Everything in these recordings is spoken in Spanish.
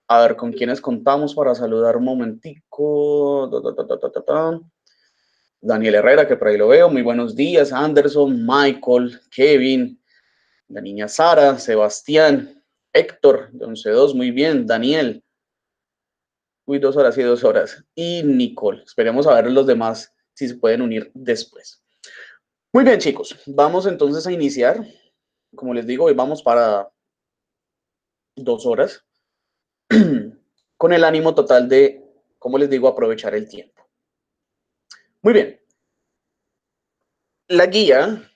A ver, ¿con quiénes contamos para saludar un momentico? Daniel Herrera, que por ahí lo veo. Muy buenos días. Anderson, Michael, Kevin, la niña Sara, Sebastián, Héctor, de 11-2, muy bien. Daniel, uy, 2 horas y 2 horas. Y Nicole. Esperemos a ver los demás si se pueden unir después. Muy bien, chicos. Vamos entonces a iniciar. Como les digo, hoy vamos para 2 horas con el ánimo total de, como les digo, aprovechar el tiempo. Muy bien. La guía,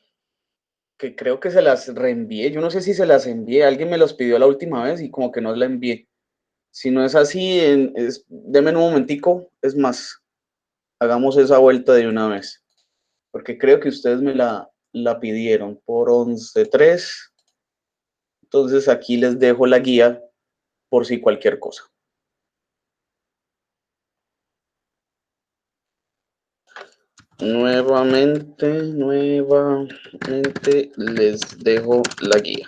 que creo que se las reenvié, yo no sé si se las envié, alguien me los pidió la última vez y como que no la envié. Si no es así, denme un momentico, es más, hagamos esa vuelta de una vez, porque creo que ustedes me la pidieron por 11.3, entonces aquí les dejo la guía por si cualquier cosa. Nuevamente les dejo la guía.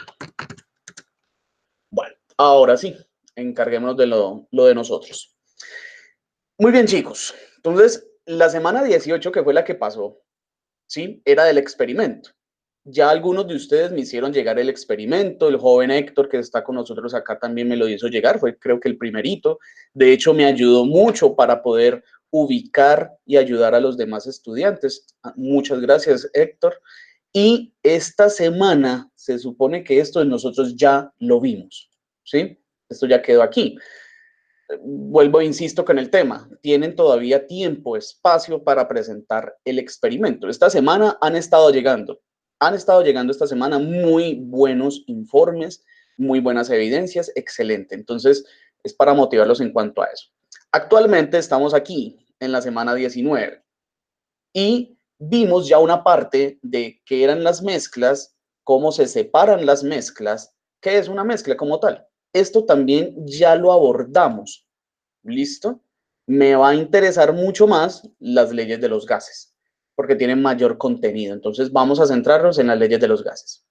Bueno, ahora sí, encarguémonos de lo de nosotros. Muy bien, chicos. Entonces, la semana 18, que fue la que pasó, ¿sí? Era del experimento. Ya algunos de ustedes me hicieron llegar el experimento, el joven Héctor que está con nosotros acá también me lo hizo llegar, fue creo que el primerito. De hecho, me ayudó mucho para poder ubicar y ayudar a los demás estudiantes. Muchas gracias, Héctor. Y esta semana se supone que esto nosotros ya lo vimos, ¿sí? Esto ya quedó aquí. Vuelvo e insisto con el tema, tienen todavía tiempo, espacio para presentar el experimento. Esta semana han estado llegando esta semana muy buenos informes, muy buenas evidencias, excelente. Entonces, es para motivarlos en cuanto a eso. Actualmente estamos aquí en la semana 19 y vimos ya una parte de qué eran las mezclas, cómo se separan las mezclas, qué es una mezcla como tal. Esto también ya lo abordamos. ¿Listo? Me va a interesar mucho más las leyes de los gases, porque tienen mayor contenido. Entonces vamos a centrarnos en las leyes de los gases.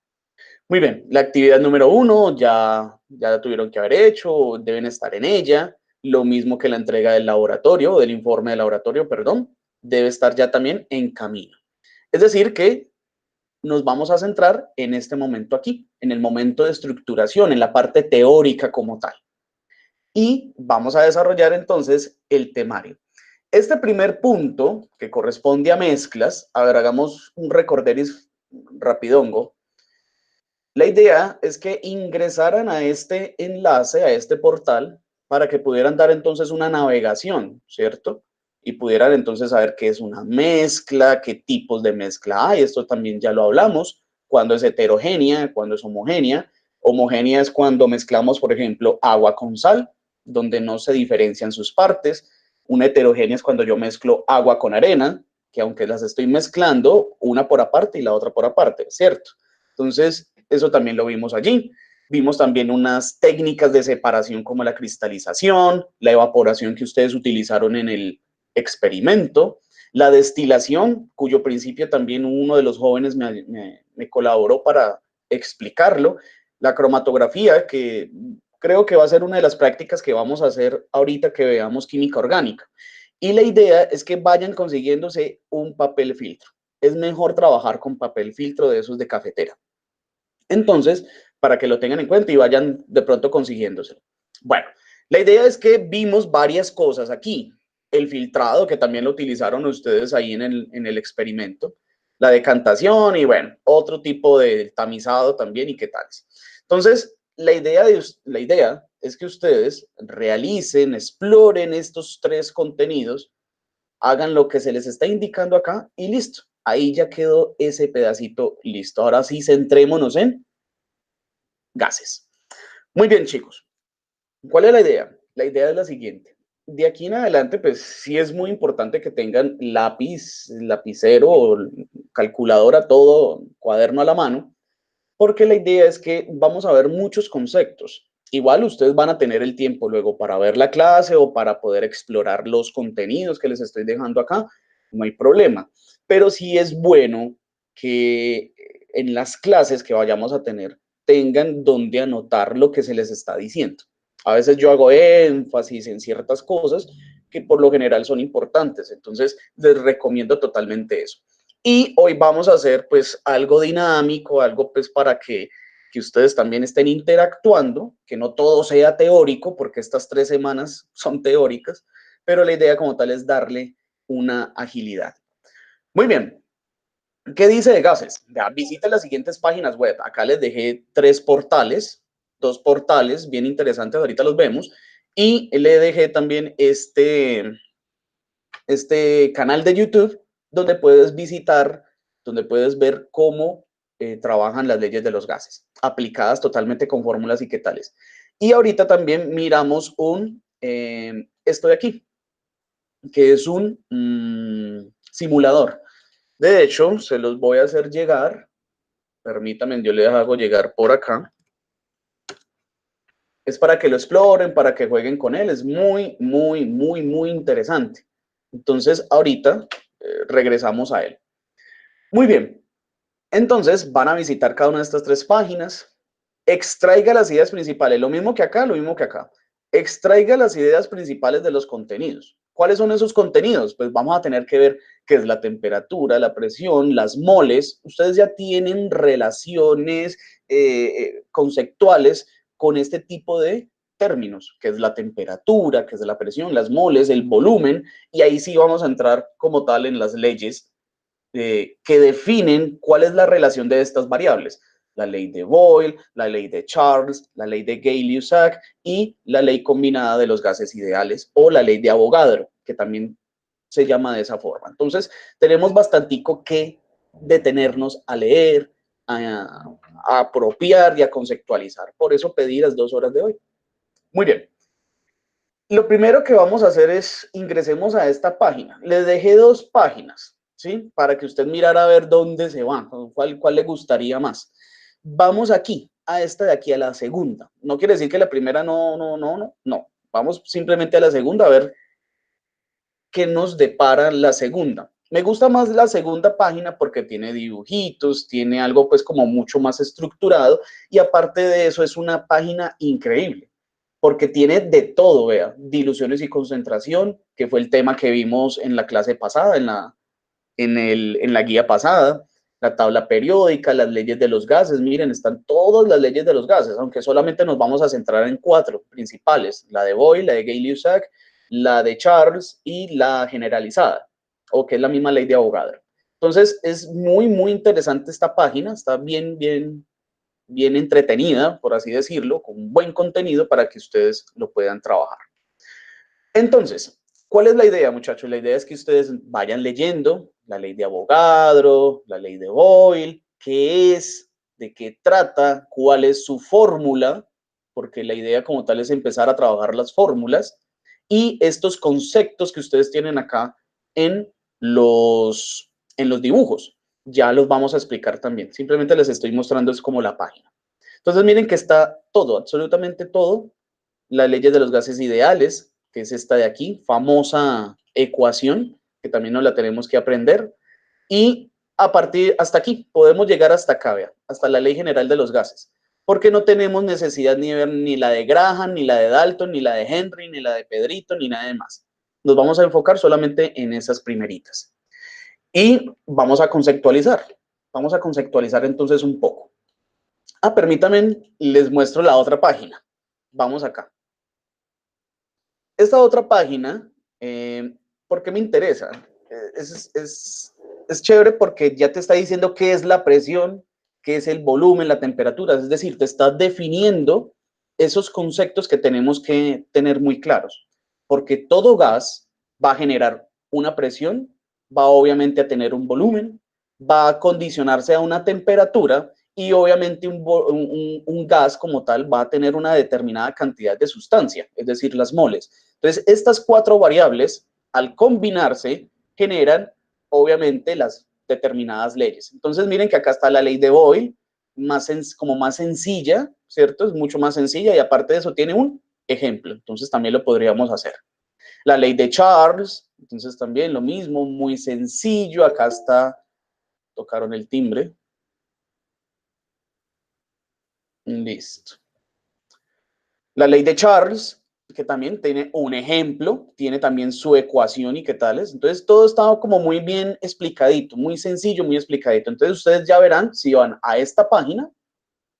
Muy bien, la actividad número 1 ya la tuvieron que haber hecho, deben estar en ella. Lo mismo que la entrega del laboratorio, del informe del laboratorio, perdón, debe estar ya también en camino. Es decir, que nos vamos a centrar en este momento aquí, en el momento de estructuración, en la parte teórica como tal. Y vamos a desarrollar entonces el temario. Este primer punto, que corresponde a mezclas, a ver, hagamos un recorderis rapidongo. La idea es que ingresaran a este enlace, a este portal, para que pudieran dar entonces una navegación, ¿cierto? Y pudieran entonces saber qué es una mezcla, qué tipos de mezcla hay. Esto también ya lo hablamos, cuando es heterogénea, cuando es homogénea. Homogénea es cuando mezclamos, por ejemplo, agua con sal, donde no se diferencian sus partes. Una heterogénea es cuando yo mezclo agua con arena, que aunque las estoy mezclando, una por aparte y la otra por aparte, ¿cierto? Entonces, eso también lo vimos allí. Vimos también unas técnicas de separación como la cristalización, la evaporación que ustedes utilizaron en el experimento, la destilación, cuyo principio también uno de los jóvenes me colaboró para explicarlo, la cromatografía, que creo que va a ser una de las prácticas que vamos a hacer ahorita que veamos química orgánica. Y la idea es que vayan consiguiéndose un papel filtro. Es mejor trabajar con papel filtro de esos de cafetera. Entonces, para que lo tengan en cuenta y vayan de pronto consiguiéndoselo. Bueno, la idea es que vimos varias cosas aquí. El filtrado, que también lo utilizaron ustedes ahí en el experimento. La decantación y bueno, otro tipo de tamizado también y qué tal. Entonces, la idea es que ustedes realicen, exploren estos tres contenidos, hagan lo que se les está indicando acá y listo. Ahí ya quedó ese pedacito listo. Ahora sí, centrémonos en gases. Muy bien, chicos. ¿Cuál es la idea? La idea es la siguiente. De aquí en adelante, pues sí es muy importante que tengan lápiz, lapicero, calculadora, todo, cuaderno a la mano, porque la idea es que vamos a ver muchos conceptos. Igual ustedes van a tener el tiempo luego para ver la clase o para poder explorar los contenidos que les estoy dejando acá, no hay problema. Pero sí es bueno que en las clases que vayamos a tener tengan donde anotar lo que se les está diciendo. A veces yo hago énfasis en ciertas cosas que por lo general son importantes. Entonces, les recomiendo totalmente eso. Y hoy vamos a hacer pues algo dinámico, algo pues para que ustedes también estén interactuando, que no todo sea teórico, porque estas 3 semanas son teóricas, pero la idea como tal es darle una agilidad. Muy bien. ¿Qué dice de gases? Ya, visita las siguientes páginas web. Acá les dejé 3 portales, 2 portales bien interesantes, ahorita los vemos. Y le dejé también este canal de YouTube donde puedes visitar, donde puedes ver cómo trabajan las leyes de los gases, aplicadas totalmente con fórmulas y qué tales. Y ahorita también miramos esto de aquí, que es un simulador. De hecho, se los voy a hacer llegar. Permítanme, yo les hago llegar por acá. Es para que lo exploren, para que jueguen con él. Es muy, muy, muy, muy interesante. Entonces, ahorita regresamos a él. Muy bien. Entonces, van a visitar cada una de estas 3 páginas. Extraiga las ideas principales. Lo mismo que acá, lo mismo que acá. Extraiga las ideas principales de los contenidos. ¿Cuáles son esos contenidos? Pues vamos a tener que ver qué es la temperatura, la presión, las moles. Ustedes ya tienen relaciones conceptuales con este tipo de términos, que es la temperatura, que es la presión, las moles, el volumen, y ahí sí vamos a entrar como tal en las leyes que definen cuál es la relación de estas variables. La ley de Boyle, la ley de Charles, la ley de Gay-Lussac y la ley combinada de los gases ideales o la ley de Avogadro, que también se llama de esa forma. Entonces, tenemos bastantico que detenernos a leer, a apropiar y a conceptualizar. Por eso pedí las 2 horas de hoy. Muy bien. Lo primero que vamos a hacer es ingresemos a esta página. Les dejé 2 páginas, ¿sí? Para que usted mirara a ver dónde se va, cuál le gustaría más. Vamos aquí, a esta de aquí, a la segunda. No quiere decir que la primera no. Vamos simplemente a la segunda a ver qué nos depara la segunda. Me gusta más la segunda página porque tiene dibujitos, tiene algo pues como mucho más estructurado y aparte de eso es una página increíble porque tiene de todo, vea, diluciones y concentración, que fue el tema que vimos en la clase pasada, en la guía pasada, la tabla periódica, las leyes de los gases, miren, están todas las leyes de los gases, aunque solamente nos vamos a centrar en 4 principales, la de Boyle, la de Gay-Lussac, la de Charles y la generalizada, o que es la misma ley de Avogadro. Entonces, es muy, muy interesante esta página, está bien entretenida, por así decirlo, con buen contenido para que ustedes lo puedan trabajar. Entonces, ¿cuál es la idea, muchachos? La idea es que ustedes vayan leyendo la ley de Avogadro, la ley de Boyle, qué es, de qué trata, cuál es su fórmula, porque la idea como tal es empezar a trabajar las fórmulas y estos conceptos que ustedes tienen acá en los dibujos. Ya los vamos a explicar también. Simplemente les estoy mostrando es como la página. Entonces miren que está todo, absolutamente todo, las leyes de los gases ideales, que es esta de aquí, famosa ecuación, que también nos la tenemos que aprender. Y a partir, hasta aquí, podemos llegar hasta acá, vea, hasta la ley general de los gases. Porque no tenemos necesidad ni de ver ni la de Graham, ni la de Dalton, ni la de Henry, ni la de Pedrito, ni nada de más. Nos vamos a enfocar solamente en esas primeritas. Y vamos a conceptualizar. Vamos a conceptualizar entonces un poco. Permítanme, les muestro la otra página. Vamos acá. Esta otra página, ¿por qué me interesa? Es chévere porque ya te está diciendo qué es la presión, qué es el volumen, la temperatura, es decir, te está definiendo esos conceptos que tenemos que tener muy claros, porque todo gas va a generar una presión, va obviamente a tener un volumen, va a condicionarse a una temperatura y obviamente un gas como tal va a tener una determinada cantidad de sustancia, es decir, las moles. Entonces, estas 4 variables, al combinarse, generan obviamente las determinadas leyes. Entonces, miren que acá está la ley de Boyle, como más sencilla, ¿cierto? Es mucho más sencilla y aparte de eso tiene un ejemplo. Entonces, también lo podríamos hacer. La ley de Charles, entonces también lo mismo, muy sencillo. Acá está, tocaron el timbre. Listo. La ley de Charles, que también tiene un ejemplo, tiene también su ecuación y qué tales. Entonces, todo está como muy bien explicadito, muy sencillo, muy explicadito. Entonces, ustedes ya verán si van a esta página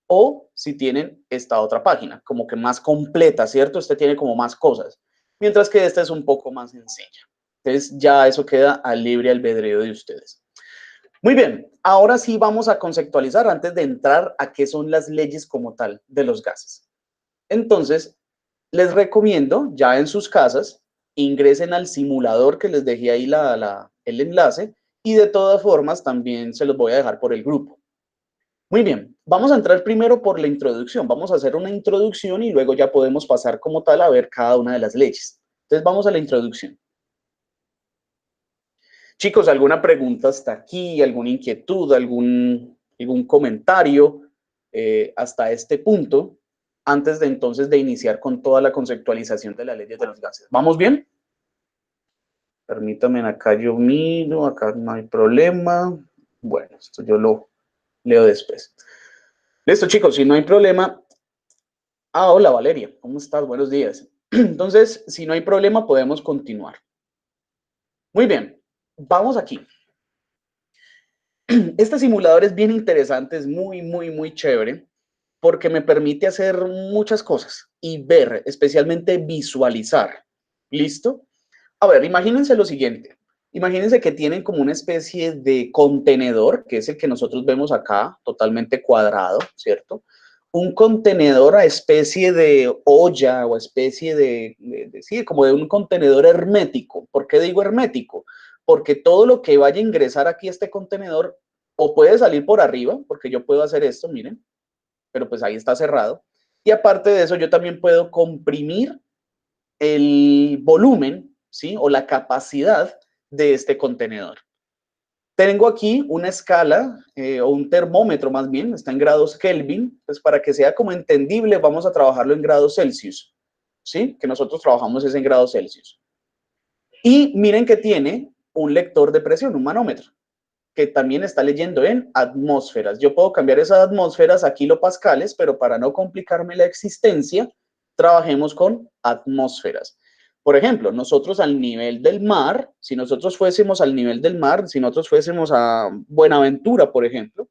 o si tienen esta otra página, como que más completa, ¿cierto? Este tiene como más cosas, mientras que esta es un poco más sencilla. Entonces, ya eso queda al libre albedrío de ustedes. Muy bien, ahora sí vamos a conceptualizar antes de entrar a qué son las leyes como tal de los gases. Entonces, les recomiendo ya en sus casas, ingresen al simulador que les dejé ahí el enlace y de todas formas también se los voy a dejar por el grupo. Muy bien, vamos a entrar primero por la introducción. Vamos a hacer una introducción y luego ya podemos pasar como tal a ver cada una de las leyes. Entonces vamos a la introducción. Chicos, ¿alguna pregunta hasta aquí? ¿Alguna inquietud? ¿Algún comentario hasta este punto? Antes de entonces de iniciar con toda la conceptualización de las leyes de los gases. ¿Vamos bien? Permítanme, acá yo miro, acá no hay problema. Bueno, esto yo lo leo después. Listo, chicos, si no hay problema. Ah, hola Valeria, ¿cómo estás? Buenos días. Entonces, si no hay problema, podemos continuar. Muy bien, vamos aquí. Este simulador es bien interesante, es muy chévere, porque me permite hacer muchas cosas y ver, especialmente visualizar. ¿Listo? A ver, imagínense lo siguiente. Imagínense que tienen como una especie de contenedor, que es el que nosotros vemos acá, totalmente cuadrado, ¿cierto? Un contenedor a especie de olla o especie sí, como de un contenedor hermético. ¿Por qué digo hermético? Porque todo lo que vaya a ingresar aquí a este contenedor o puede salir por arriba, porque yo puedo hacer esto, miren, pero pues ahí está cerrado. Y aparte de eso, yo también puedo comprimir el volumen, ¿sí? O la capacidad de este contenedor. Tengo aquí una escala o un termómetro más bien, está en grados Kelvin, pues para que sea como entendible vamos a trabajarlo en grados Celsius, ¿sí? Que nosotros trabajamos es en grados Celsius. Y miren que tiene un lector de presión, un manómetro, que también está leyendo en atmósferas. Yo puedo cambiar esas atmósferas a kilopascales, pero para no complicarme la existencia, trabajemos con atmósferas. Por ejemplo, nosotros al nivel del mar, si nosotros fuésemos al nivel del mar, si nosotros fuésemos a Buenaventura, por ejemplo,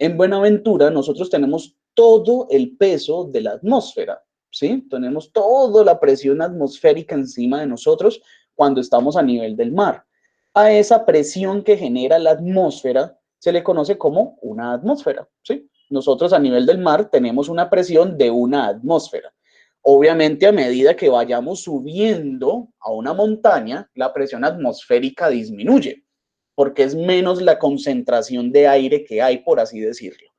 en Buenaventura nosotros tenemos todo el peso de la atmósfera, ¿sí? Tenemos toda la presión atmosférica encima de nosotros cuando estamos a nivel del mar. A esa presión que genera la atmósfera se le conoce como una atmósfera, ¿sí? Nosotros a nivel del mar tenemos una presión de una atmósfera. Obviamente, a medida que vayamos subiendo a una montaña, la presión atmosférica disminuye porque es menos la concentración de aire que hay, por así decirlo.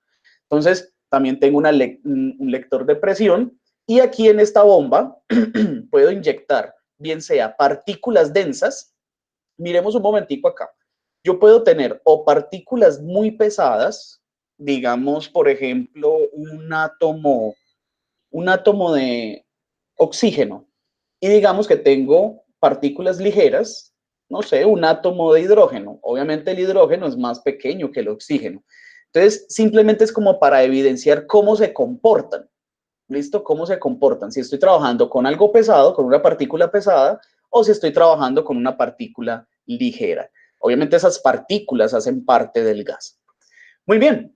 Entonces, también tengo un lector de presión y aquí en esta bomba puedo inyectar, bien sea partículas densas, miremos un momentico acá, yo puedo tener o partículas muy pesadas, digamos, por ejemplo, un átomo de oxígeno, y digamos que tengo partículas ligeras, no sé, un átomo de hidrógeno. Obviamente el hidrógeno es más pequeño que el oxígeno. Entonces, simplemente es como para evidenciar cómo se comportan. ¿Listo? ¿Cómo se comportan? Si estoy trabajando con algo pesado, con una partícula pesada, o si estoy trabajando con una partícula ligera. Obviamente esas partículas hacen parte del gas. Muy bien.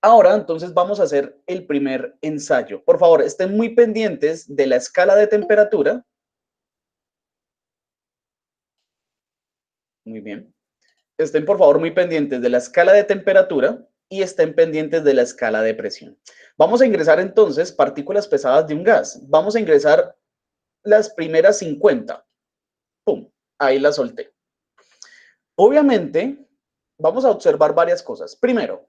Ahora, entonces, vamos a hacer el primer ensayo. Por favor, estén muy pendientes de la escala de temperatura. Muy bien. Estén, por favor, muy pendientes de la escala de temperatura y estén pendientes de la escala de presión. Vamos a ingresar, entonces, partículas pesadas de un gas. Vamos a ingresar las primeras 50. ¡Pum! Ahí las solté. Obviamente, vamos a observar varias cosas. Primero,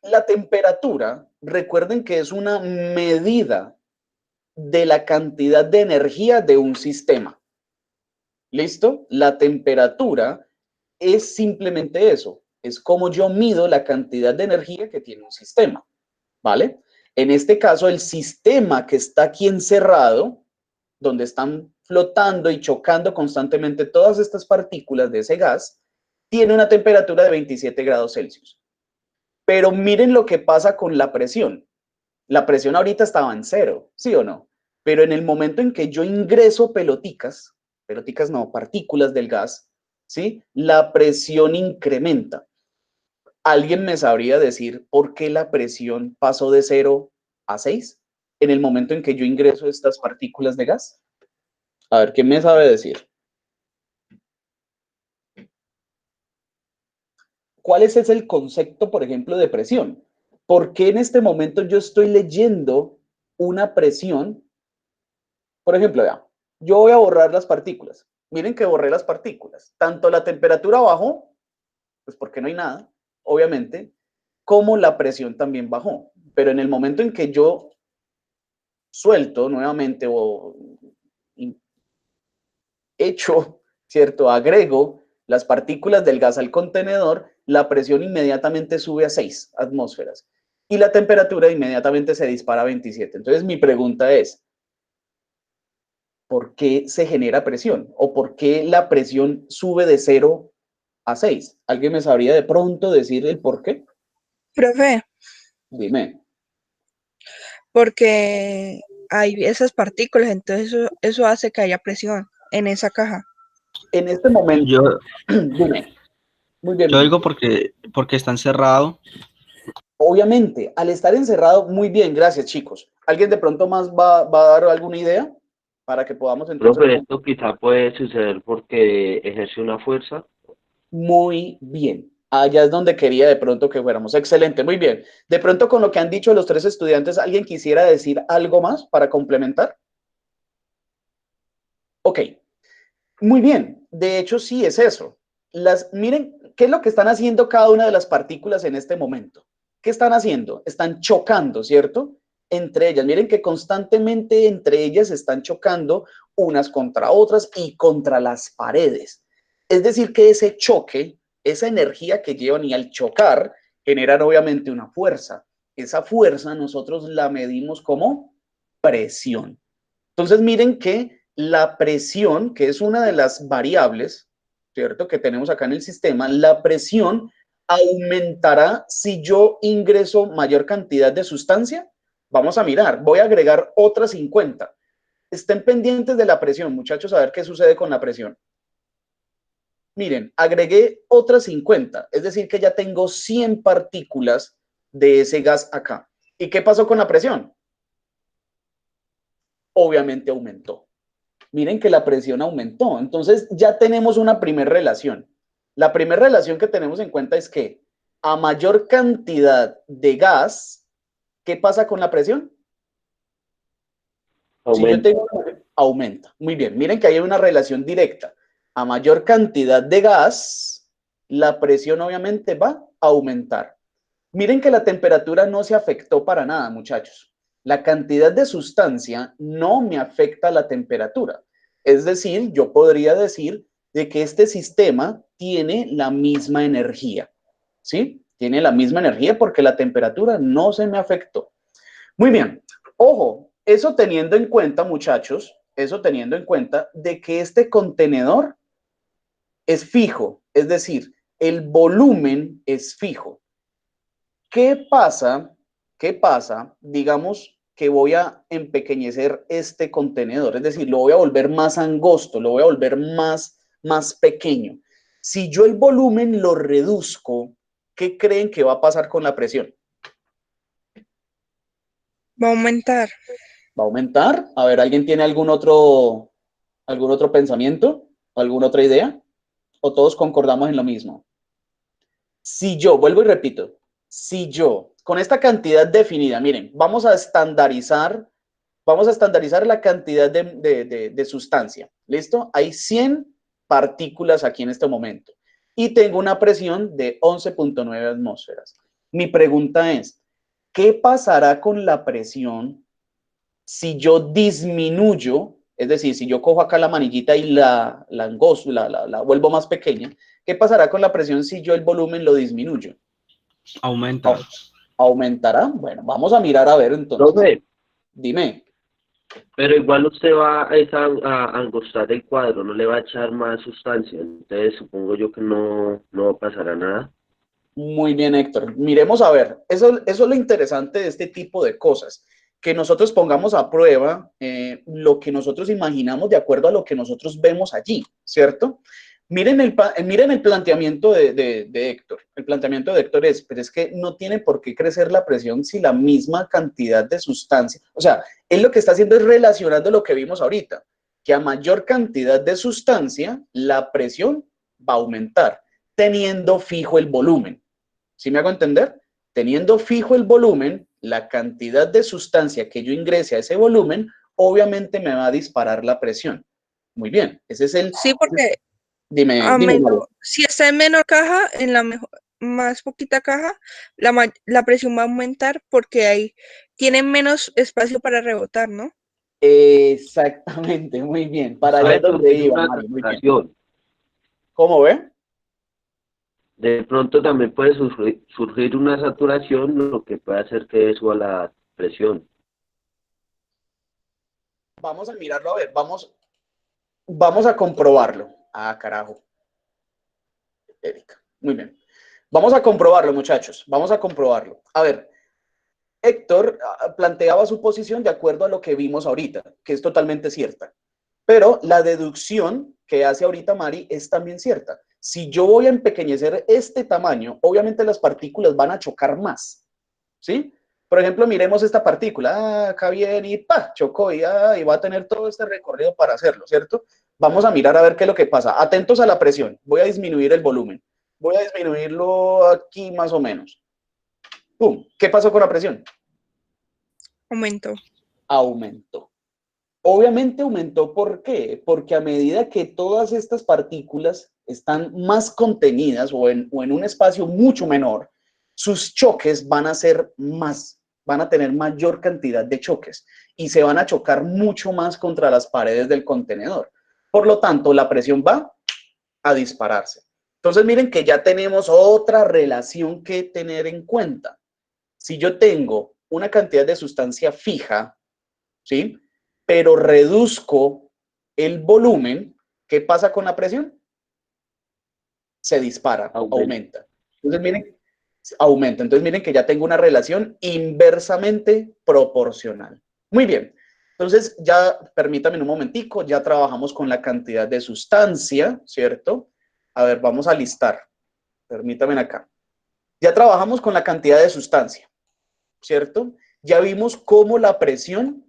la temperatura, recuerden que es una medida de la cantidad de energía de un sistema. ¿Listo? La temperatura es simplemente eso, es como yo mido la cantidad de energía que tiene un sistema, ¿vale? En este caso, el sistema que está aquí encerrado, donde están flotando y chocando constantemente todas estas partículas de ese gas, tiene una temperatura de 27 grados Celsius. Pero miren lo que pasa con la presión. La presión ahorita estaba en cero, ¿sí o no? Pero en el momento en que yo ingreso peloticas no, partículas del gas, ¿sí? La presión incrementa. ¿Alguien me sabría decir por qué la presión pasó de 0 a 6 en el momento en que yo ingreso estas partículas de gas? A ver, ¿quién me sabe decir? ¿Cuál es el concepto, por ejemplo, de presión? ¿Por qué en este momento yo estoy leyendo una presión? Por ejemplo, ya, yo voy a borrar las partículas. Miren que borré las partículas. Tanto la temperatura bajó, pues porque no hay nada, obviamente, como la presión también bajó. Pero en el momento en que yo suelto nuevamente o hecho, ¿cierto? Agrego las partículas del gas al contenedor, la presión inmediatamente sube a 6 atmósferas y la temperatura inmediatamente se dispara a 27. Entonces mi pregunta es, ¿por qué se genera presión? ¿O por qué la presión sube de 0 a 6? ¿Alguien me sabría de pronto decir el por qué? Profe, Dime. porque hay esas partículas, entonces eso hace que haya presión en esa caja. En este momento, Yo, dime. Muy yo bien. digo porque está encerrado. Obviamente, al estar encerrado, muy bien, gracias chicos. ¿Alguien de pronto más va a dar alguna idea para que podamos entonces? Profe, esto quizá puede suceder porque ejerce una fuerza. Muy bien. Allá es donde quería de pronto que fuéramos. Excelente, muy bien. De pronto con lo que han dicho los tres estudiantes, ¿alguien quisiera decir algo más para complementar? Ok, muy bien. De hecho, sí es eso. Miren, ¿qué es lo que están haciendo cada una de las partículas en este momento? ¿Qué están haciendo? Están chocando, ¿cierto? Entre ellas. Miren que constantemente entre ellas están chocando unas contra otras y contra las paredes. Es decir, que ese choque, esa energía que llevan y al chocar, generan obviamente una fuerza. Esa fuerza nosotros la medimos como presión. Entonces, miren que la presión, que es una de las variables, ¿cierto?, que tenemos acá en el sistema, la presión aumentará si yo ingreso mayor cantidad de sustancia. Vamos a mirar, voy a agregar otras 50. Estén pendientes de la presión, muchachos, a ver qué sucede con la presión. Miren, agregué otras 50, es decir, que ya tengo 100 partículas de ese gas acá. ¿Y qué pasó con la presión? Obviamente aumentó. Miren que la presión aumentó. Entonces ya tenemos una primera relación. La primera relación que tenemos en cuenta es que a mayor cantidad de gas, ¿qué pasa con la presión? Si yo Aumenta. tengo, aumenta. Muy bien, miren que hay una relación directa. A mayor cantidad de gas, la presión obviamente va a aumentar. Miren que la temperatura no se afectó para nada, muchachos. La cantidad de sustancia no me afecta la temperatura. Es decir, yo podría decir de que este sistema tiene la misma energía. ¿Sí? Tiene la misma energía porque la temperatura no se me afectó. Muy bien. Ojo, eso teniendo en cuenta, muchachos, eso teniendo en cuenta de que este contenedor es fijo, es decir, el volumen es fijo. ¿Qué pasa? ¿Qué pasa? Digamos que voy a empequeñecer este contenedor, es decir, lo voy a volver más angosto, lo voy a volver más pequeño. Si yo el volumen lo reduzco, ¿qué creen que va a pasar con la presión? Va a aumentar. ¿Va a aumentar? A ver, ¿alguien tiene algún otro pensamiento? ¿Alguna otra idea? ¿O todos concordamos en lo mismo? Si yo, vuelvo y repito, si yo, con esta cantidad definida, miren, vamos a estandarizar la cantidad de sustancia, ¿listo? Hay 100 partículas aquí en este momento y tengo una presión de 11.9 atmósferas. Mi pregunta es, ¿qué pasará con la presión si yo disminuyo, es decir, si yo cojo acá la manillita y la vuelvo más pequeña? ¿Qué pasará con la presión si yo el volumen lo disminuyo? Aumenta. ¿Aumentará? Bueno, vamos a mirar a ver entonces. Profe, Dime. pero igual usted va a angostar el cuadro, no le va a echar más sustancia. Entonces supongo yo que no pasará nada. Muy bien, Héctor. Miremos a ver, eso es lo interesante de este tipo de cosas, que nosotros pongamos a prueba lo que nosotros imaginamos de acuerdo a lo que nosotros vemos allí, ¿cierto? Miren el planteamiento de Héctor. El planteamiento de Héctor pero es que no tiene por qué crecer la presión si la misma cantidad de sustancia, o sea, él lo que está haciendo es relacionando lo que vimos ahorita, que a mayor cantidad de sustancia, la presión va a aumentar, teniendo fijo el volumen. ¿Sí me hago entender? Teniendo fijo el volumen, la cantidad de sustancia que yo ingrese a ese volumen, obviamente me va a disparar la presión. Muy bien, ese es el... Sí, porque Dime, Mario. si está en menor caja, en la más poquita caja, la presión va a aumentar porque ahí tiene menos espacio para rebotar, ¿no? Exactamente, muy bien. Para allá es donde iba, Mario, muy bien. ¿Cómo ve? De pronto también puede surgir una saturación, lo que puede hacer que suba la presión. Vamos a mirarlo, a ver, vamos a comprobarlo. Ah, carajo. Erika, muy bien. Vamos a comprobarlo, muchachos. Vamos a comprobarlo. A ver, Héctor planteaba su posición de acuerdo a lo que vimos ahorita, que es totalmente cierta. Pero la deducción que hace ahorita Mari es también cierta. Si yo voy a empequeñecer este tamaño, obviamente las partículas van a chocar más, ¿sí? Por ejemplo, miremos esta partícula, acá viene y ¡pah! Chocó y va a tener todo este recorrido para hacerlo, ¿cierto? Vamos a mirar a ver qué es lo que pasa. Atentos a la presión. Voy a disminuir el volumen. Voy a disminuirlo aquí más o menos. ¡Pum! ¿Qué pasó con la presión? Aumentó. Aumentó. Obviamente aumentó, ¿por qué? Porque a medida que todas estas partículas están más contenidas o en un espacio mucho menor, sus choques van a ser más, van a tener mayor cantidad de choques y se van a chocar mucho más contra las paredes del contenedor. Por lo tanto, la presión va a dispararse. Entonces, miren que ya tenemos otra relación que tener en cuenta. Si yo tengo una cantidad de sustancia fija, ¿sí? Pero reduzco el volumen, ¿qué pasa con la presión? Se dispara, aumenta. Entonces, miren, aumenta. Entonces, miren que ya tengo una relación inversamente proporcional. Muy bien. Entonces, ya permítame un momentico, ya trabajamos con la cantidad de sustancia, ¿cierto? A ver, vamos a listar. Permítame acá. Ya trabajamos con la cantidad de sustancia, ¿cierto? Ya vimos cómo la presión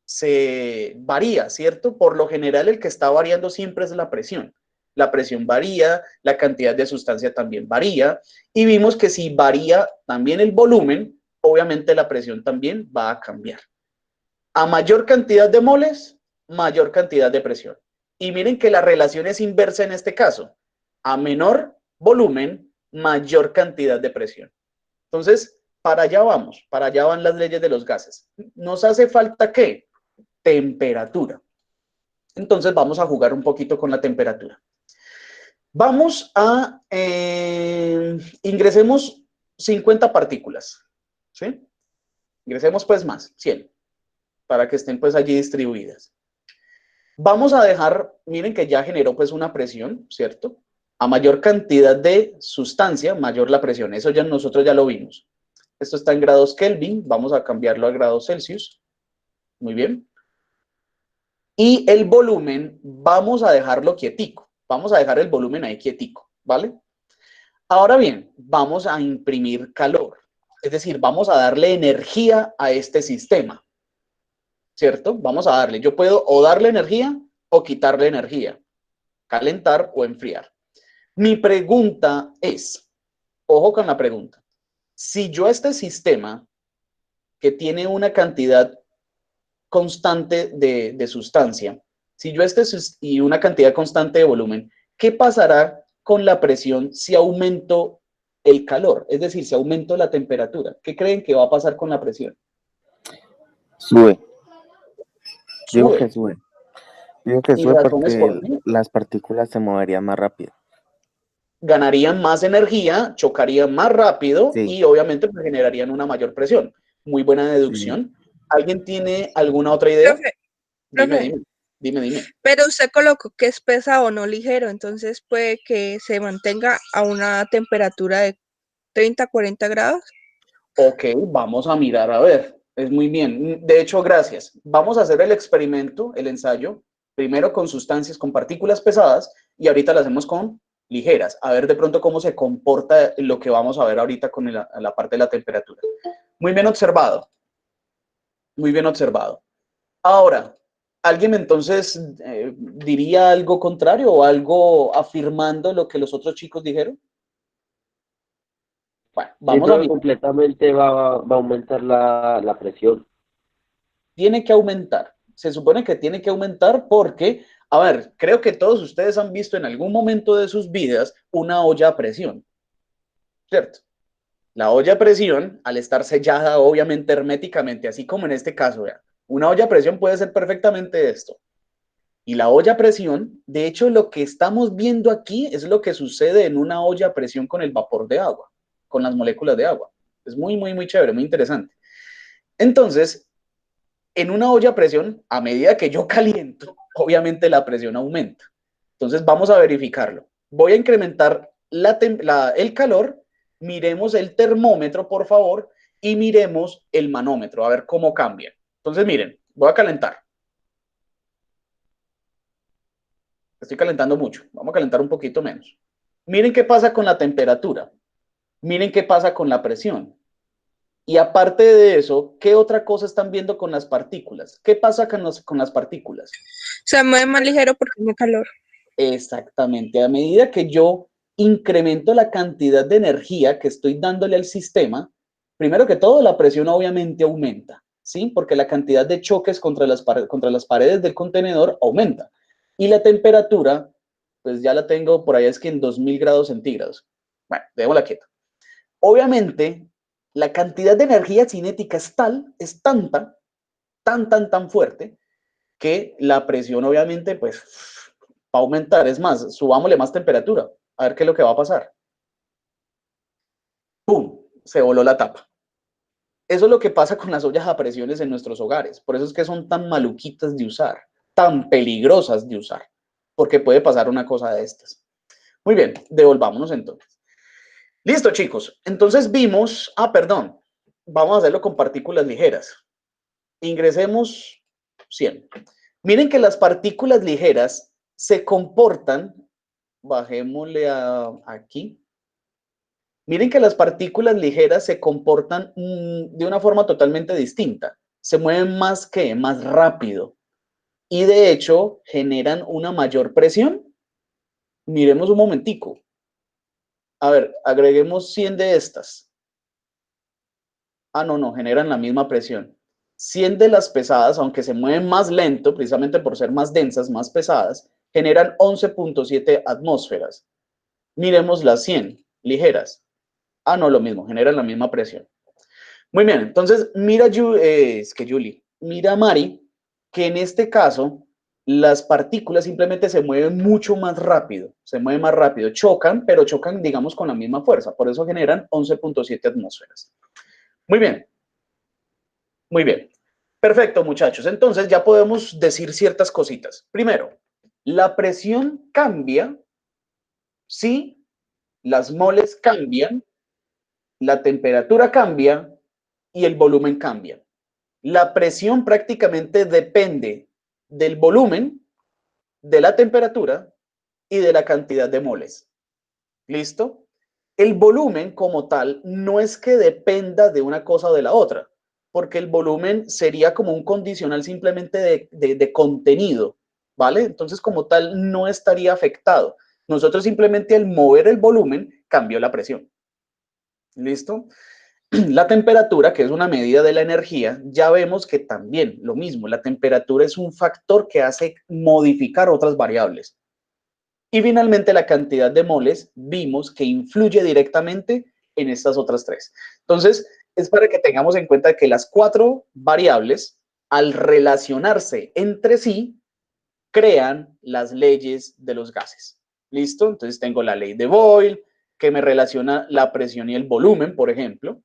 se varía, ¿cierto? Por lo general el que está variando siempre es la presión. La presión varía, la cantidad de sustancia también varía, y vimos que si varía también el volumen, obviamente la presión también va a cambiar. A mayor cantidad de moles, mayor cantidad de presión. Y miren que la relación es inversa en este caso. A menor volumen, mayor cantidad de presión. Entonces, para allá vamos, para allá van las leyes de los gases. ¿Nos hace falta qué? Temperatura. Entonces vamos a jugar un poquito con la temperatura. Vamos a, ingresemos 50 partículas, ¿sí? Ingresemos pues más, 100, para que estén pues allí distribuidas. Vamos a dejar, miren que ya generó pues una presión, ¿cierto? A mayor cantidad de sustancia, mayor la presión. Eso ya nosotros ya lo vimos. Esto está en grados Kelvin, vamos a cambiarlo a grados Celsius. Muy bien. Y el volumen vamos a dejarlo quietico. Vamos a dejar el volumen ahí quietico, ¿vale? Ahora bien, vamos a imprimir calor. Es decir, vamos a darle energía a este sistema, ¿cierto? Vamos a darle. Yo puedo o darle energía o quitarle energía, calentar o enfriar. Mi pregunta es, ojo con la pregunta, si yo a este sistema que tiene una cantidad constante de sustancia, si yo y una cantidad constante de volumen, ¿qué pasará con la presión si aumento el calor? Es decir, si aumento la temperatura. ¿Qué creen que va a pasar con la presión? Sube. Digo Sube. que sube. Digo que ¿Y sube razones por porque qué? las partículas se moverían más rápido. Ganarían más energía, chocarían más rápido Sí. y obviamente pues, generarían una mayor presión. Muy buena deducción. Sí. ¿Alguien tiene alguna otra idea? Profe. Dime. Pero usted colocó que es pesado, no ligero, entonces puede que se mantenga a una temperatura 30, 40 grados. Ok, vamos a mirar a ver. Es muy bien. De hecho, gracias. Vamos a hacer el experimento, el ensayo, primero con sustancias, con partículas pesadas, y ahorita lo hacemos con ligeras. A ver de pronto cómo se comporta lo que vamos a ver ahorita con la parte de la temperatura. Muy bien observado. Muy bien observado. Ahora, ¿alguien entonces diría algo contrario o algo afirmando lo que los otros chicos dijeron? Bueno, vamos a mirar. Completamente va a aumentar la presión. Tiene que aumentar. Se supone que tiene que aumentar porque, a ver, creo que todos ustedes han visto en algún momento de sus vidas una olla a presión, ¿cierto? La olla a presión, al estar sellada obviamente herméticamente, así como en este caso, vean, una olla a presión puede ser perfectamente esto. Y la olla a presión, de hecho, lo que estamos viendo aquí es lo que sucede en una olla a presión con el vapor de agua, con las moléculas de agua. Es muy, muy, muy chévere, muy interesante. Entonces, en una olla a presión, a medida que yo caliento, obviamente la presión aumenta. Entonces vamos a verificarlo. Voy a incrementar el calor, miremos el termómetro, por favor, y miremos el manómetro, a ver cómo cambia. Entonces miren, voy a calentar. Estoy calentando mucho, vamos a calentar un poquito menos. Miren qué pasa con la temperatura, miren qué pasa con la presión. Y aparte de eso, ¿qué otra cosa están viendo con las partículas? ¿Qué pasa con las partículas? Se mueve más ligero porque tiene calor. Exactamente. A medida que yo incremento la cantidad de energía que estoy dándole al sistema, primero que todo, la presión obviamente aumenta, ¿sí? Porque la cantidad de choques contra las paredes del contenedor aumenta. Y la temperatura, pues ya la tengo por allá, es que en 2000 grados centígrados. Bueno, démosla quieta. Obviamente, la cantidad de energía cinética es tanta, tan fuerte, que la presión obviamente pues va a aumentar. Es más, subámosle más temperatura, a ver qué es lo que va a pasar. ¡Pum! Se voló la tapa. Eso es lo que pasa con las ollas a presiones en nuestros hogares. Por eso es que son tan maluquitas de usar, tan peligrosas de usar, porque puede pasar una cosa de estas. Muy bien, devolvámonos entonces. Listo, chicos. Entonces vimos, perdón, vamos a hacerlo con partículas ligeras. Ingresemos 100. Miren que las partículas ligeras se comportan, bajémosle aquí. Miren que las partículas ligeras se comportan de una forma totalmente distinta. Se mueven más rápido. Y de hecho generan una mayor presión. Miremos un momentico. A ver, agreguemos 100 de estas. No, generan la misma presión. 100 de las pesadas, aunque se mueven más lento, precisamente por ser más densas, más pesadas, generan 11.7 atmósferas. Miremos las 100 ligeras. No, lo mismo, generan la misma presión. Muy bien, entonces mira, mira Mari, que en este caso las partículas simplemente se mueven mucho más rápido, chocan, pero chocan, digamos, con la misma fuerza, por eso generan 11.7 atmósferas. Muy bien. Muy bien. Perfecto, muchachos. Entonces ya podemos decir ciertas cositas. Primero, la presión cambia si las moles cambian, la temperatura cambia y el volumen cambia. La presión prácticamente depende del volumen, de la temperatura y de la cantidad de moles. ¿Listo? El volumen como tal no es que dependa de una cosa o de la otra, porque el volumen sería como un condicional simplemente de contenido, ¿vale? Entonces como tal no estaría afectado. Nosotros simplemente al mover el volumen cambió la presión. ¿Listo? La temperatura, que es una medida de la energía, ya vemos que también lo mismo, la temperatura es un factor que hace modificar otras variables. Y finalmente la cantidad de moles vimos que influye directamente en estas otras tres. Entonces, es para que tengamos en cuenta que las 4 variables, al relacionarse entre sí, crean las leyes de los gases. ¿Listo? Entonces tengo la ley de Boyle, que me relaciona la presión y el volumen, por ejemplo.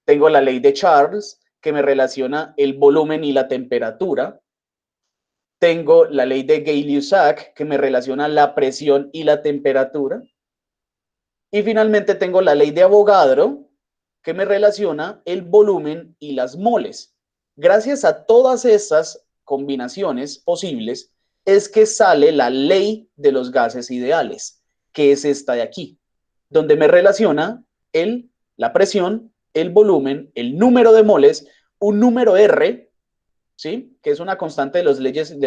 Tengo la ley de Charles, que me relaciona el volumen y la temperatura. Tengo la ley de Gay-Lussac, que me relaciona la presión y la temperatura. Y finalmente tengo la ley de Avogadro, que me relaciona el volumen y las moles. Gracias a todas estas combinaciones posibles, es que sale la ley de los gases ideales, que es esta de aquí, donde me relaciona la presión, el volumen, el número de moles, un número R, ¿sí? Que es una constante de las leyes,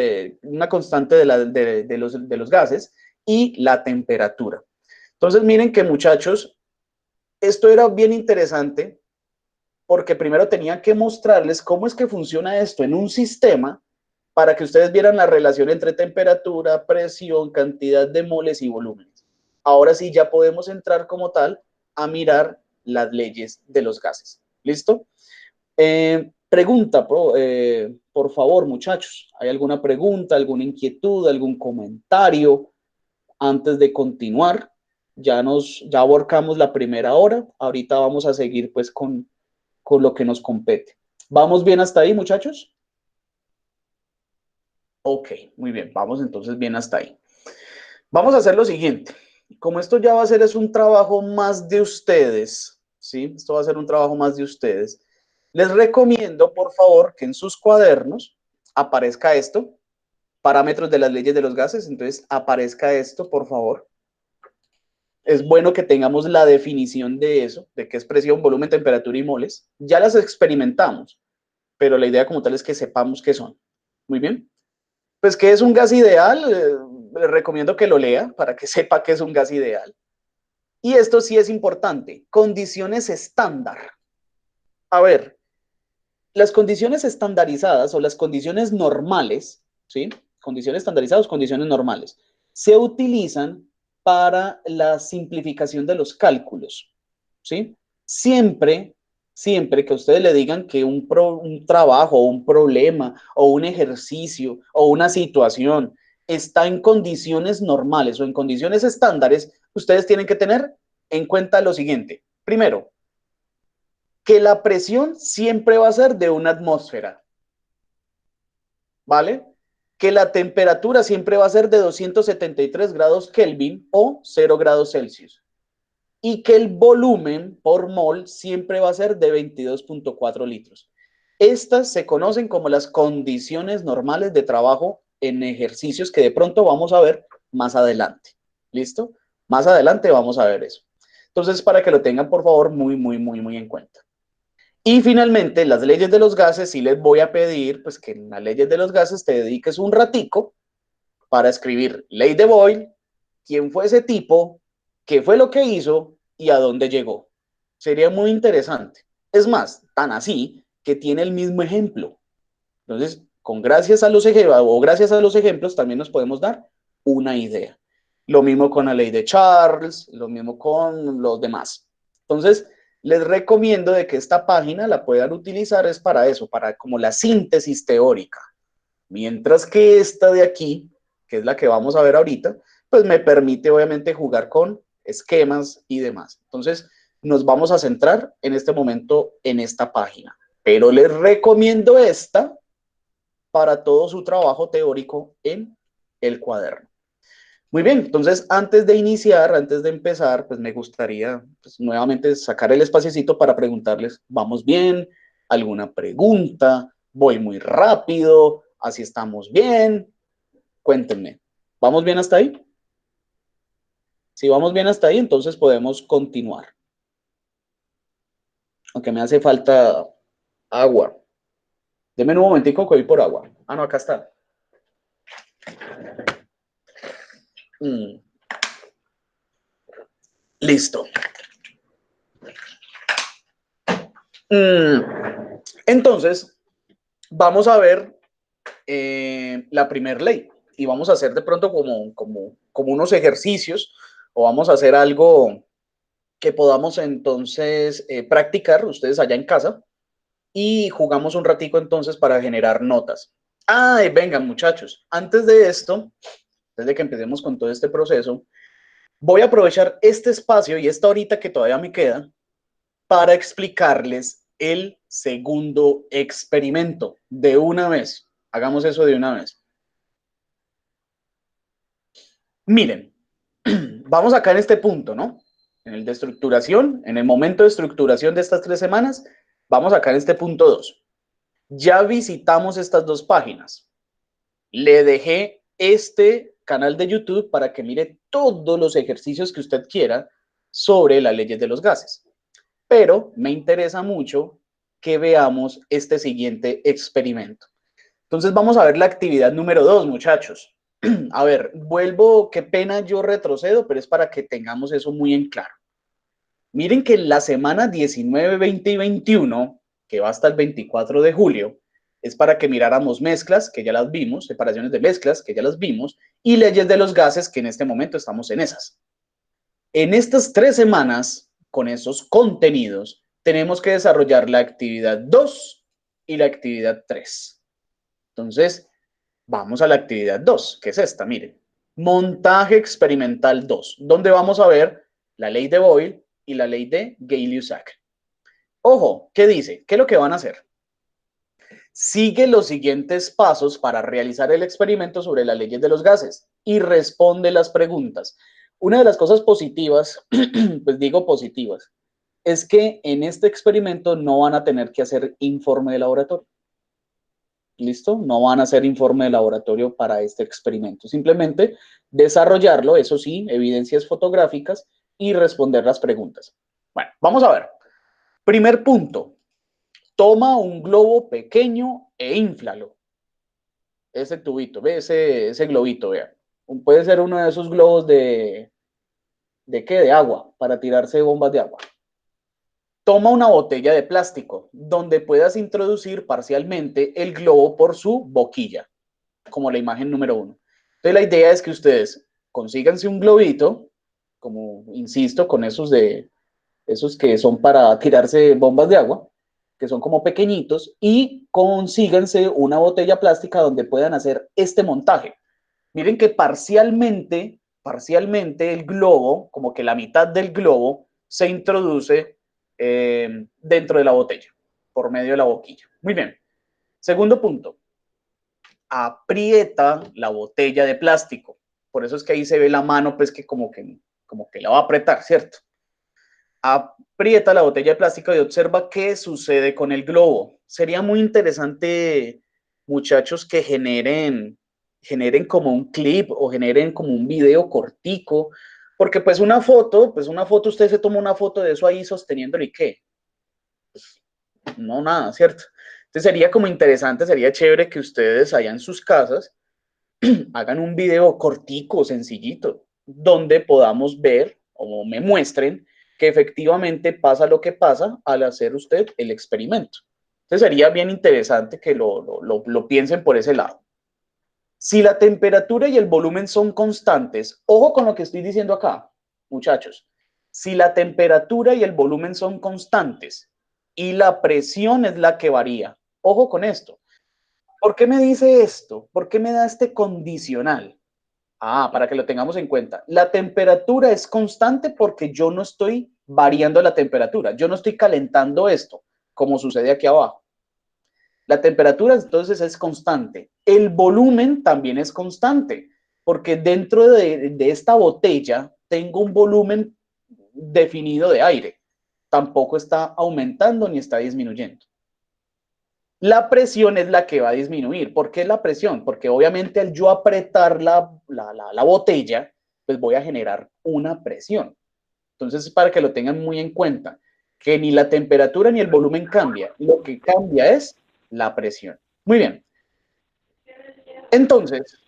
una constante de los gases, y la temperatura. Entonces, miren que muchachos, esto era bien interesante porque primero tenía que mostrarles cómo es que funciona esto en un sistema para que ustedes vieran la relación entre temperatura, presión, cantidad de moles y volúmenes. Ahora sí ya podemos entrar como tal a mirar las leyes de los gases. ¿Listo? Pregunta, por favor, muchachos. ¿Hay alguna pregunta, alguna inquietud, algún comentario antes de continuar? Ya abarcamos la primera hora. Ahorita vamos a seguir pues con lo que nos compete. ¿Vamos bien hasta ahí, muchachos? Ok, muy bien. Vamos entonces bien hasta ahí. Vamos a hacer lo siguiente. Como esto ya va a ser es un trabajo más de ustedes, ¿sí? Esto va a ser un trabajo más de ustedes. Les recomiendo, por favor, que en sus cuadernos aparezca esto, parámetros de las leyes de los gases. Entonces, aparezca esto, por favor. Es bueno que tengamos la definición de eso, de qué es presión, volumen, temperatura y moles. Ya las experimentamos, pero la idea como tal es que sepamos qué son. Muy bien. Pues, ¿qué es un gas ideal? Les recomiendo que lo lea para que sepa qué es un gas ideal. Y esto sí es importante. Condiciones estándar. A ver, las condiciones estandarizadas o las condiciones normales, ¿sí? Condiciones estandarizadas, condiciones normales, se utilizan para la simplificación de los cálculos, ¿sí? Siempre que a ustedes le digan que un trabajo, o un problema, o un ejercicio, o una situación está en condiciones normales o en condiciones estándares, ustedes tienen que tener en cuenta lo siguiente. Primero, que la presión siempre va a ser de una atmósfera, ¿vale? Que la temperatura siempre va a ser de 273 grados Kelvin o 0 grados Celsius. Y que el volumen por mol siempre va a ser de 22.4 litros. Estas se conocen como las condiciones normales de trabajo en ejercicios que de pronto vamos a ver más adelante. ¿Listo? Más adelante vamos a ver eso. Entonces, para que lo tengan, por favor, muy en cuenta. Y finalmente, las leyes de los gases, sí les voy a pedir pues que en las leyes de los gases te dediques un ratico para escribir ley de Boyle, quién fue ese tipo, qué fue lo que hizo y a dónde llegó. Sería muy interesante. Es más, tan así que tiene el mismo ejemplo. Entonces, gracias a los ejemplos también nos podemos dar una idea. Lo mismo con la ley de Charles, lo mismo con los demás. Entonces, les recomiendo de que esta página la puedan utilizar es para eso, para como la síntesis teórica. Mientras que esta de aquí, que es la que vamos a ver ahorita, pues me permite obviamente jugar con esquemas y demás. Entonces, nos vamos a centrar en este momento en esta página. Pero les recomiendo esta para todo su trabajo teórico en el cuaderno. Muy bien, entonces antes de iniciar, antes de empezar, pues me gustaría pues, nuevamente sacar el espaciecito para preguntarles, ¿vamos bien? ¿Alguna pregunta? ¿Voy muy rápido? ¿Así estamos bien? Cuéntenme, ¿vamos bien hasta ahí? Si vamos bien hasta ahí, entonces podemos continuar. Aunque me hace falta agua. Deme un momentico que voy por agua. Ah, no, acá está. Listo. Entonces, vamos a ver la primera ley y vamos a hacer de pronto como unos ejercicios o vamos a hacer algo que podamos entonces practicar ustedes allá en casa y jugamos un ratico entonces para generar notas. Vengan muchachos, antes de esto, antes de que empecemos con todo este proceso, voy a aprovechar este espacio y esta horita que todavía me queda para explicarles el segundo experimento de una vez. Hagamos eso de una vez. Miren, vamos acá en este punto, ¿no? en el de estructuración, en el momento de estructuración de estas 3 semanas, vamos acá en este punto 2. Ya visitamos estas 2 páginas. Le dejé este canal de YouTube para que mire todos los ejercicios que usted quiera sobre las leyes de los gases. Pero me interesa mucho que veamos este siguiente experimento. Entonces vamos a ver la actividad número 2, muchachos. A ver, vuelvo, qué pena yo retrocedo, pero es para que tengamos eso muy en claro. Miren que en la semana 19, 20 y 21, que va hasta el 24 de julio, es para que miráramos mezclas, que ya las vimos, separaciones de mezclas, que ya las vimos, y leyes de los gases, que en este momento estamos en esas. En estas 3 semanas, con esos contenidos, tenemos que desarrollar la actividad 2 y la actividad 3. Entonces, vamos a la actividad 2, que es esta, miren. Montaje experimental 2, donde vamos a ver la ley de Boyle y la ley de Gay-Lussac. Ojo, ¿qué dice? ¿Qué es lo que van a hacer? Sigue los siguientes pasos para realizar el experimento sobre las leyes de los gases y responde las preguntas. Una de las cosas positivas, pues digo positivas, es que en este experimento no van a tener que hacer informe de laboratorio. ¿Listo? No van a hacer informe de laboratorio para este experimento. Simplemente desarrollarlo, eso sí, evidencias fotográficas y responder las preguntas. Bueno, vamos a ver. Primer punto. Toma un globo pequeño e inflalo. Ese tubito, ve ese globito, vea. Puede ser uno de esos globos ¿de qué? De agua, para tirarse bombas de agua. Toma una botella de plástico donde puedas introducir parcialmente el globo por su boquilla, como la imagen número 1. Entonces la idea es que ustedes consíganse un globito, como insisto, con esos que son para tirarse bombas de agua, que son como pequeñitos, y consíganse una botella plástica donde puedan hacer este montaje. Miren que parcialmente el globo, como que la mitad del globo, se introduce dentro de la botella, por medio de la boquilla. Muy bien. Segundo punto. Aprieta la botella de plástico. Por eso es que ahí se ve la mano, pues que como que la va a apretar, ¿cierto? Aprieta la botella de plástico y observa qué sucede con el globo. Sería muy interesante, muchachos, que generen como un clip o generen como un video cortico, porque pues una foto, usted se toma una foto de eso ahí sosteniéndolo y ¿qué? Pues, no, nada, ¿cierto? Entonces sería como interesante, sería chévere que ustedes allá en sus casas hagan un video cortico, sencillito, donde podamos ver o me muestren que efectivamente pasa lo que pasa al hacer usted el experimento. Entonces sería bien interesante que lo piensen por ese lado. Si la temperatura y el volumen son constantes, ojo con lo que estoy diciendo acá, muchachos. Si la temperatura y el volumen son constantes y la presión es la que varía, ojo con esto. ¿Por qué me dice esto? ¿Por qué me da este condicional? Para que lo tengamos en cuenta. La temperatura es constante porque yo no estoy variando la temperatura. Yo no estoy calentando esto, como sucede aquí abajo. La temperatura entonces es constante. El volumen también es constante, porque dentro de esta botella tengo un volumen definido de aire. Tampoco está aumentando ni está disminuyendo. La presión es la que va a disminuir. ¿Por qué la presión? Porque obviamente al yo apretar la botella, pues voy a generar una presión. Entonces, para que lo tengan muy en cuenta, que ni la temperatura ni el volumen cambia. Lo que cambia es la presión. Muy bien. Entonces,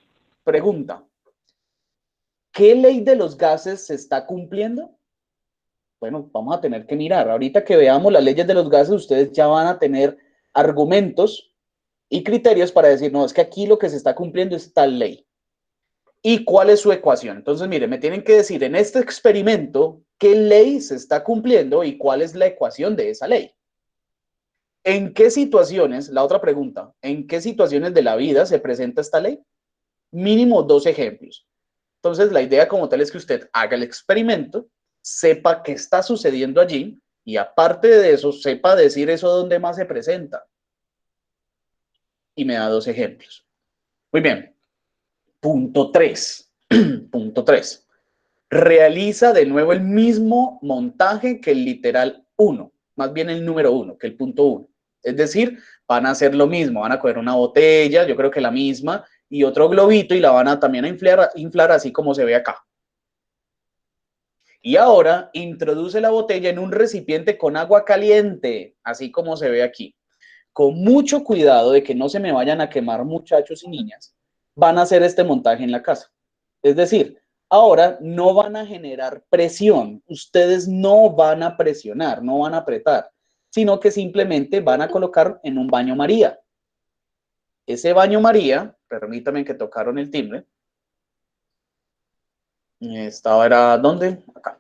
pregunta, ¿qué ley de los gases se está cumpliendo? Bueno, vamos a tener que mirar. Ahorita que veamos las leyes de los gases, ustedes ya van a tener argumentos y criterios para decir, no, es que aquí lo que se está cumpliendo es tal ley. ¿Y cuál es su ecuación? Entonces, mire, me tienen que decir en este experimento qué ley se está cumpliendo y cuál es la ecuación de esa ley. ¿En qué situaciones, la otra pregunta, en qué situaciones de la vida se presenta esta ley? Mínimo 2 ejemplos. Entonces, la idea como tal es que usted haga el experimento, sepa qué está sucediendo allí y aparte de eso, sepa decir eso dónde más se presenta. Y me da 2 ejemplos. Muy bien. Punto 3. Punto 3. realiza de nuevo el mismo montaje que el literal 1, más bien el número 1, que el punto 1. Es decir, van a hacer lo mismo, van a coger una botella, yo creo que la misma, y otro globito y la van a también a inflar así como se ve acá. Y ahora introduce la botella en un recipiente con agua caliente, así como se ve aquí. Con mucho cuidado de que no se me vayan a quemar muchachos y niñas, van a hacer este montaje en la casa. Es decir, ahora no van a generar presión, ustedes no van a presionar, no van a apretar, sino que simplemente van a colocar en un baño María. Ese baño María, permítanme que tocaron el timbre. Esta era, ¿dónde? Acá.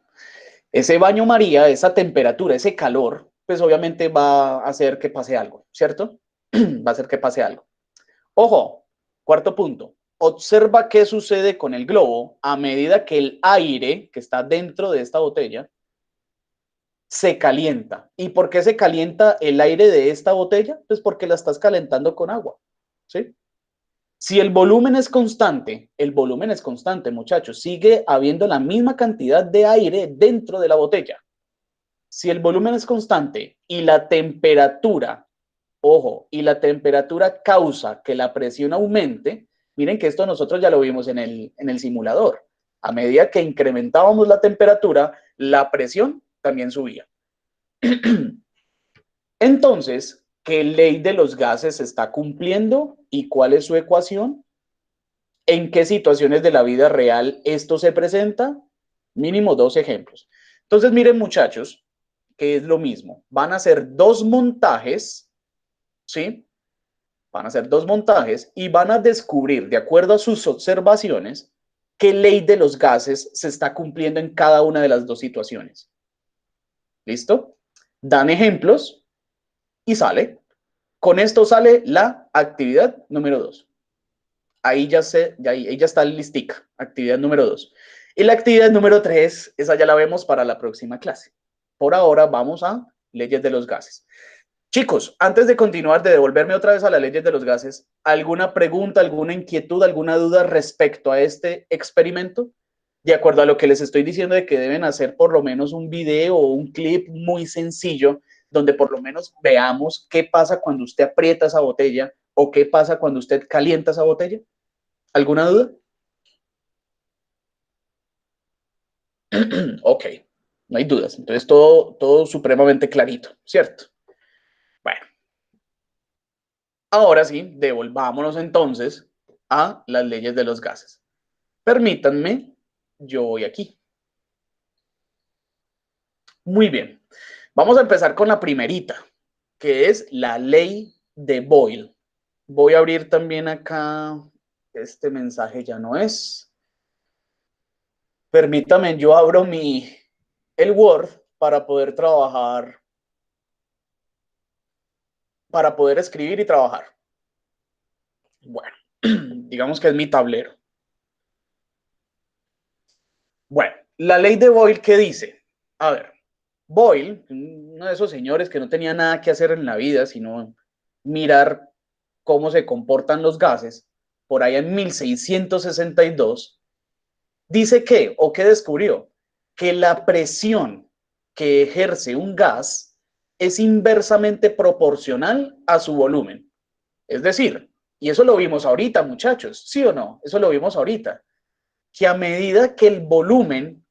Ese baño María, esa temperatura, ese calor, pues obviamente va a hacer que pase algo, ¿cierto? Va a hacer que pase algo. Ojo, cuarto punto. Observa qué sucede con el globo a medida que el aire que está dentro de esta botella se calienta. ¿Y por qué se calienta el aire de esta botella? Pues porque la estás calentando con agua, ¿sí? Si el volumen es constante, muchachos, sigue habiendo la misma cantidad de aire dentro de la botella. Si el volumen es constante y la temperatura, ojo, y la temperatura causa que la presión aumente, miren que esto nosotros ya lo vimos en el simulador. A medida que incrementábamos la temperatura, la presión también subía. Entonces, ¿qué ley de los gases se está cumpliendo y cuál es su ecuación? ¿En qué situaciones de la vida real esto se presenta? Mínimo 2 ejemplos. Entonces, miren, muchachos, que es lo mismo. Van a hacer 2 montajes, ¿sí? Van a hacer 2 montajes y van a descubrir, de acuerdo a sus observaciones, qué ley de los gases se está cumpliendo en cada una de las 2 situaciones. ¿Listo? Dan ejemplos y sale. Con esto sale la actividad número 2. Ahí ya está el listica, actividad número 2. Y la actividad número 3, esa ya la vemos para la próxima clase. Por ahora vamos a leyes de los gases. Chicos, antes de continuar, de devolverme otra vez a las leyes de los gases, ¿alguna pregunta, alguna inquietud, alguna duda respecto a este experimento? De acuerdo a lo que les estoy diciendo de que deben hacer por lo menos un video o un clip muy sencillo donde por lo menos veamos qué pasa cuando usted aprieta esa botella o qué pasa cuando usted calienta esa botella. ¿Alguna duda? Ok, no hay dudas. Entonces todo supremamente clarito, ¿cierto? Bueno, ahora sí, devolvámonos entonces a las leyes de los gases. Permítanme, yo voy aquí. Muy bien, vamos a empezar con la primerita, que es la ley de Boyle. Voy a abrir también acá, este mensaje ya no es. Permítame, yo abro el Word para poder trabajar, para poder escribir y trabajar. Bueno, digamos que es mi tablero. Bueno, la ley de Boyle, ¿qué dice? A ver, Boyle, uno de esos señores que no tenía nada que hacer en la vida, sino mirar cómo se comportan los gases, por ahí en 1662, dice que, o que descubrió, que la presión que ejerce un gas es inversamente proporcional a su volumen. Es decir, y eso lo vimos ahorita, muchachos, ¿sí o no? Eso lo vimos ahorita, que a medida que el volumen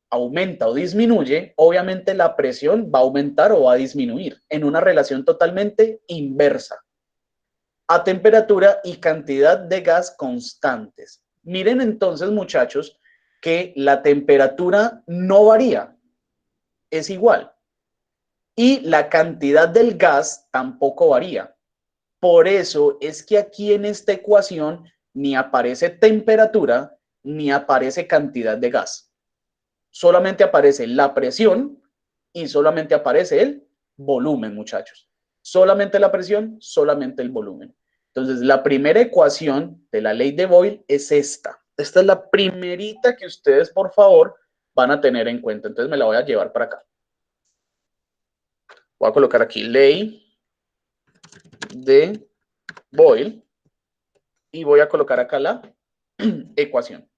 aumenta o disminuye, obviamente la presión va a aumentar o va a disminuir en una relación totalmente inversa a temperatura y cantidad de gas constantes. Miren entonces, muchachos, que la temperatura no varía, es igual. Y la cantidad del gas tampoco varía. Por eso es que aquí en esta ecuación ni aparece temperatura ni aparece cantidad de gas. Solamente aparece la presión y solamente aparece el volumen, muchachos. Solamente la presión, solamente el volumen. Entonces, la primera ecuación de la ley de Boyle es esta. Esta es la primerita que ustedes, por favor, van a tener en cuenta. Entonces, me la voy a llevar para acá. Voy a colocar aquí ley de Boyle y voy a colocar acá la ecuación.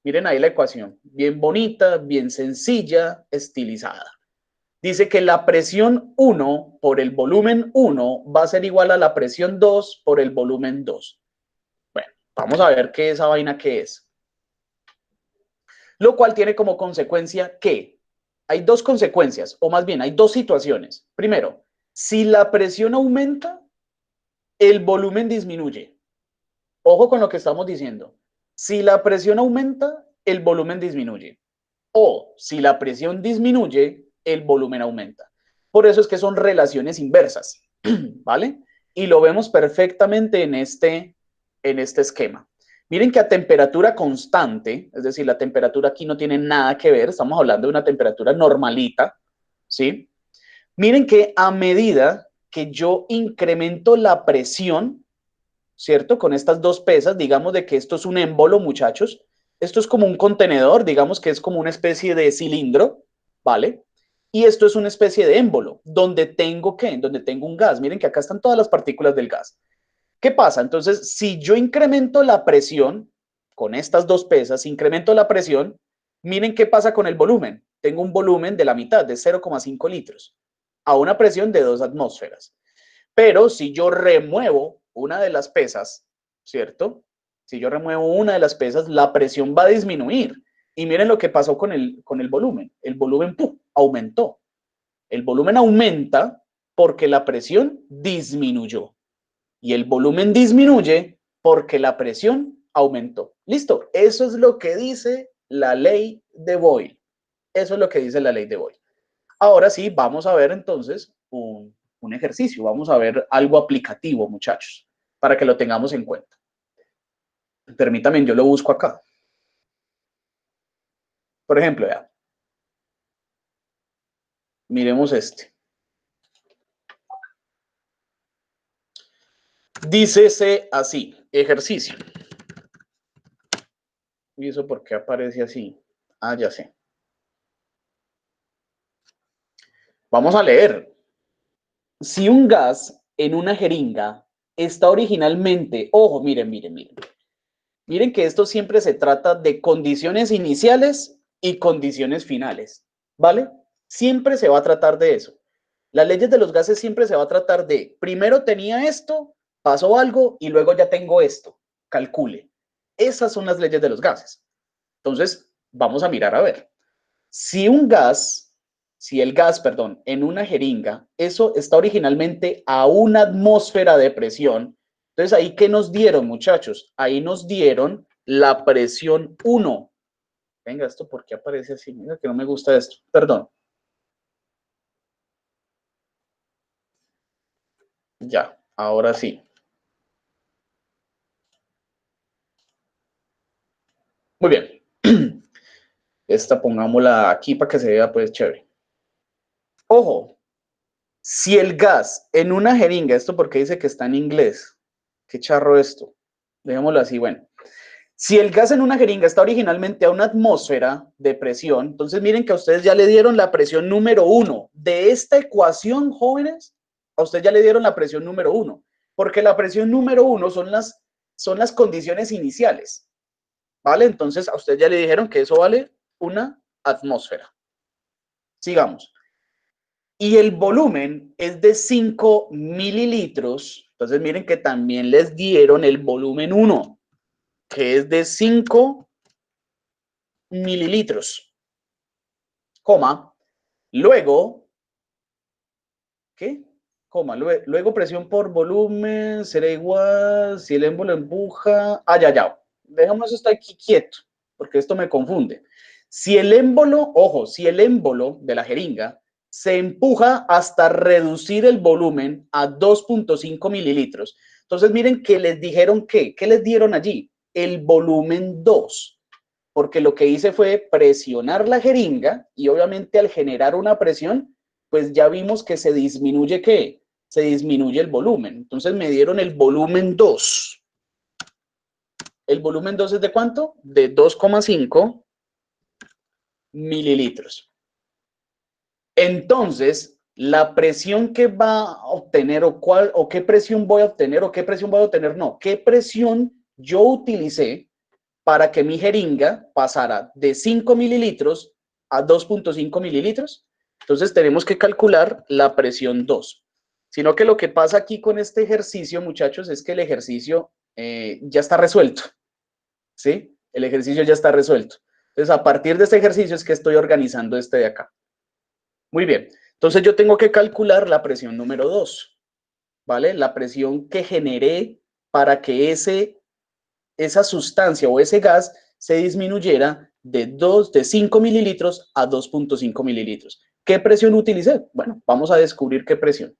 Miren ahí la ecuación, bien bonita, bien sencilla, estilizada. Dice que la presión 1 por el volumen 1 va a ser igual a la presión 2 por el volumen 2. Bueno, vamos a ver qué esa vaina qué es. Lo cual tiene como consecuencia que hay dos consecuencias, o más bien hay dos situaciones. Primero, si la presión aumenta, el volumen disminuye. Ojo con lo que estamos diciendo. Si la presión aumenta, el volumen disminuye. O si la presión disminuye, el volumen aumenta. Por eso es que son relaciones inversas, ¿vale? Y lo vemos perfectamente en este esquema. Miren que a temperatura constante, es decir, la temperatura aquí no tiene nada que ver, estamos hablando de una temperatura normalita, ¿sí? Miren que a medida que yo incremento la presión, ¿cierto? Con estas dos pesas, digamos de que esto es un émbolo, muchachos. Esto es como un contenedor, digamos que es como una especie de cilindro, ¿vale? Y esto es una especie de émbolo, donde tengo, ¿qué? Donde tengo un gas. Miren que acá están todas las partículas del gas. ¿Qué pasa? Entonces, si yo incremento la presión, con estas dos pesas, incremento la presión, miren qué pasa con el volumen. Tengo un volumen de la mitad, de 0,5 litros, a una presión de 2 atmósferas. Pero si yo remuevo una de las pesas, ¿cierto? Si yo remuevo una de las pesas, la presión va a disminuir. Y miren lo que pasó con el volumen. El volumen ¡pum!, aumentó. El volumen aumenta porque la presión disminuyó. Y el volumen disminuye porque la presión aumentó. ¿Listo? Eso es lo que dice la ley de Boyle. Eso es lo que dice la ley de Boyle. Ahora sí, vamos a ver entonces un ejercicio. Vamos a ver algo aplicativo, muchachos, para que lo tengamos en cuenta. Permítanme, yo lo busco acá. Por ejemplo, ya. Miremos este. Dícese así, ejercicio. ¿Y eso por qué aparece así? Ah, ya sé. Vamos a leer. Si un gas en una jeringa está originalmente, ojo, miren. Miren que esto siempre se trata de condiciones iniciales y condiciones finales, ¿vale? Siempre se va a tratar de eso. Las leyes de los gases siempre se va a tratar de, primero tenía esto, pasó algo y luego ya tengo esto. Calcule. Esas son las leyes de los gases. Entonces, vamos a mirar a ver. Si el gas, perdón, en una jeringa, eso está originalmente a una atmósfera de presión. Entonces, ¿ahí qué nos dieron, muchachos? Ahí nos dieron la presión 1. Venga, ¿esto por qué aparece así? Mira que no me gusta esto. Perdón. Ya, ahora sí. Muy bien. Esta pongámosla aquí para que se vea pues chévere. Ojo, si el gas en una jeringa, esto porque dice que está en inglés. Qué charro esto. Dejémoslo así, bueno. Si el gas en una jeringa está originalmente a una atmósfera de presión, entonces miren que a ustedes ya le dieron la presión número 1. De esta ecuación, jóvenes, a ustedes ya le dieron la presión número 1. Porque la presión número 1 son las condiciones iniciales. ¿Vale? Entonces a ustedes ya le dijeron que eso vale una atmósfera. Sigamos. Y el volumen es de 5 mililitros. Entonces miren que también les dieron el volumen 1, que es de 5 mililitros. Coma. Luego, ¿qué? Coma. Luego presión por volumen será igual si el émbolo empuja. Ah, ya. Dejemos esto aquí quieto, porque esto me confunde. Si el émbolo, ojo, si el émbolo de la jeringa se empuja hasta reducir el volumen a 2.5 mililitros. Entonces, miren que les dijeron ¿qué les dieron allí? El volumen 2, porque lo que hice fue presionar la jeringa y obviamente al generar una presión, pues ya vimos que se disminuye ¿qué? Se disminuye el volumen. Entonces me dieron el volumen 2. ¿El volumen 2 es de cuánto? De 2,5 mililitros. Entonces, la presión que va a obtener o qué presión voy a obtener no, qué presión yo utilicé para que mi jeringa pasara de 5 mililitros a 2.5 mililitros. Entonces tenemos que calcular la presión 2. Sino que lo que pasa aquí con este ejercicio, muchachos, es que el ejercicio ya está resuelto. ¿Sí? El ejercicio ya está resuelto. Entonces, a partir de este ejercicio es que estoy organizando este de acá. Muy bien. Entonces, yo tengo que calcular la presión número 2. ¿Vale? La presión que generé para que esa sustancia o ese gas se disminuyera de 5 mililitros a 2.5 mililitros. ¿Qué presión utilicé? Bueno, vamos a descubrir qué presión.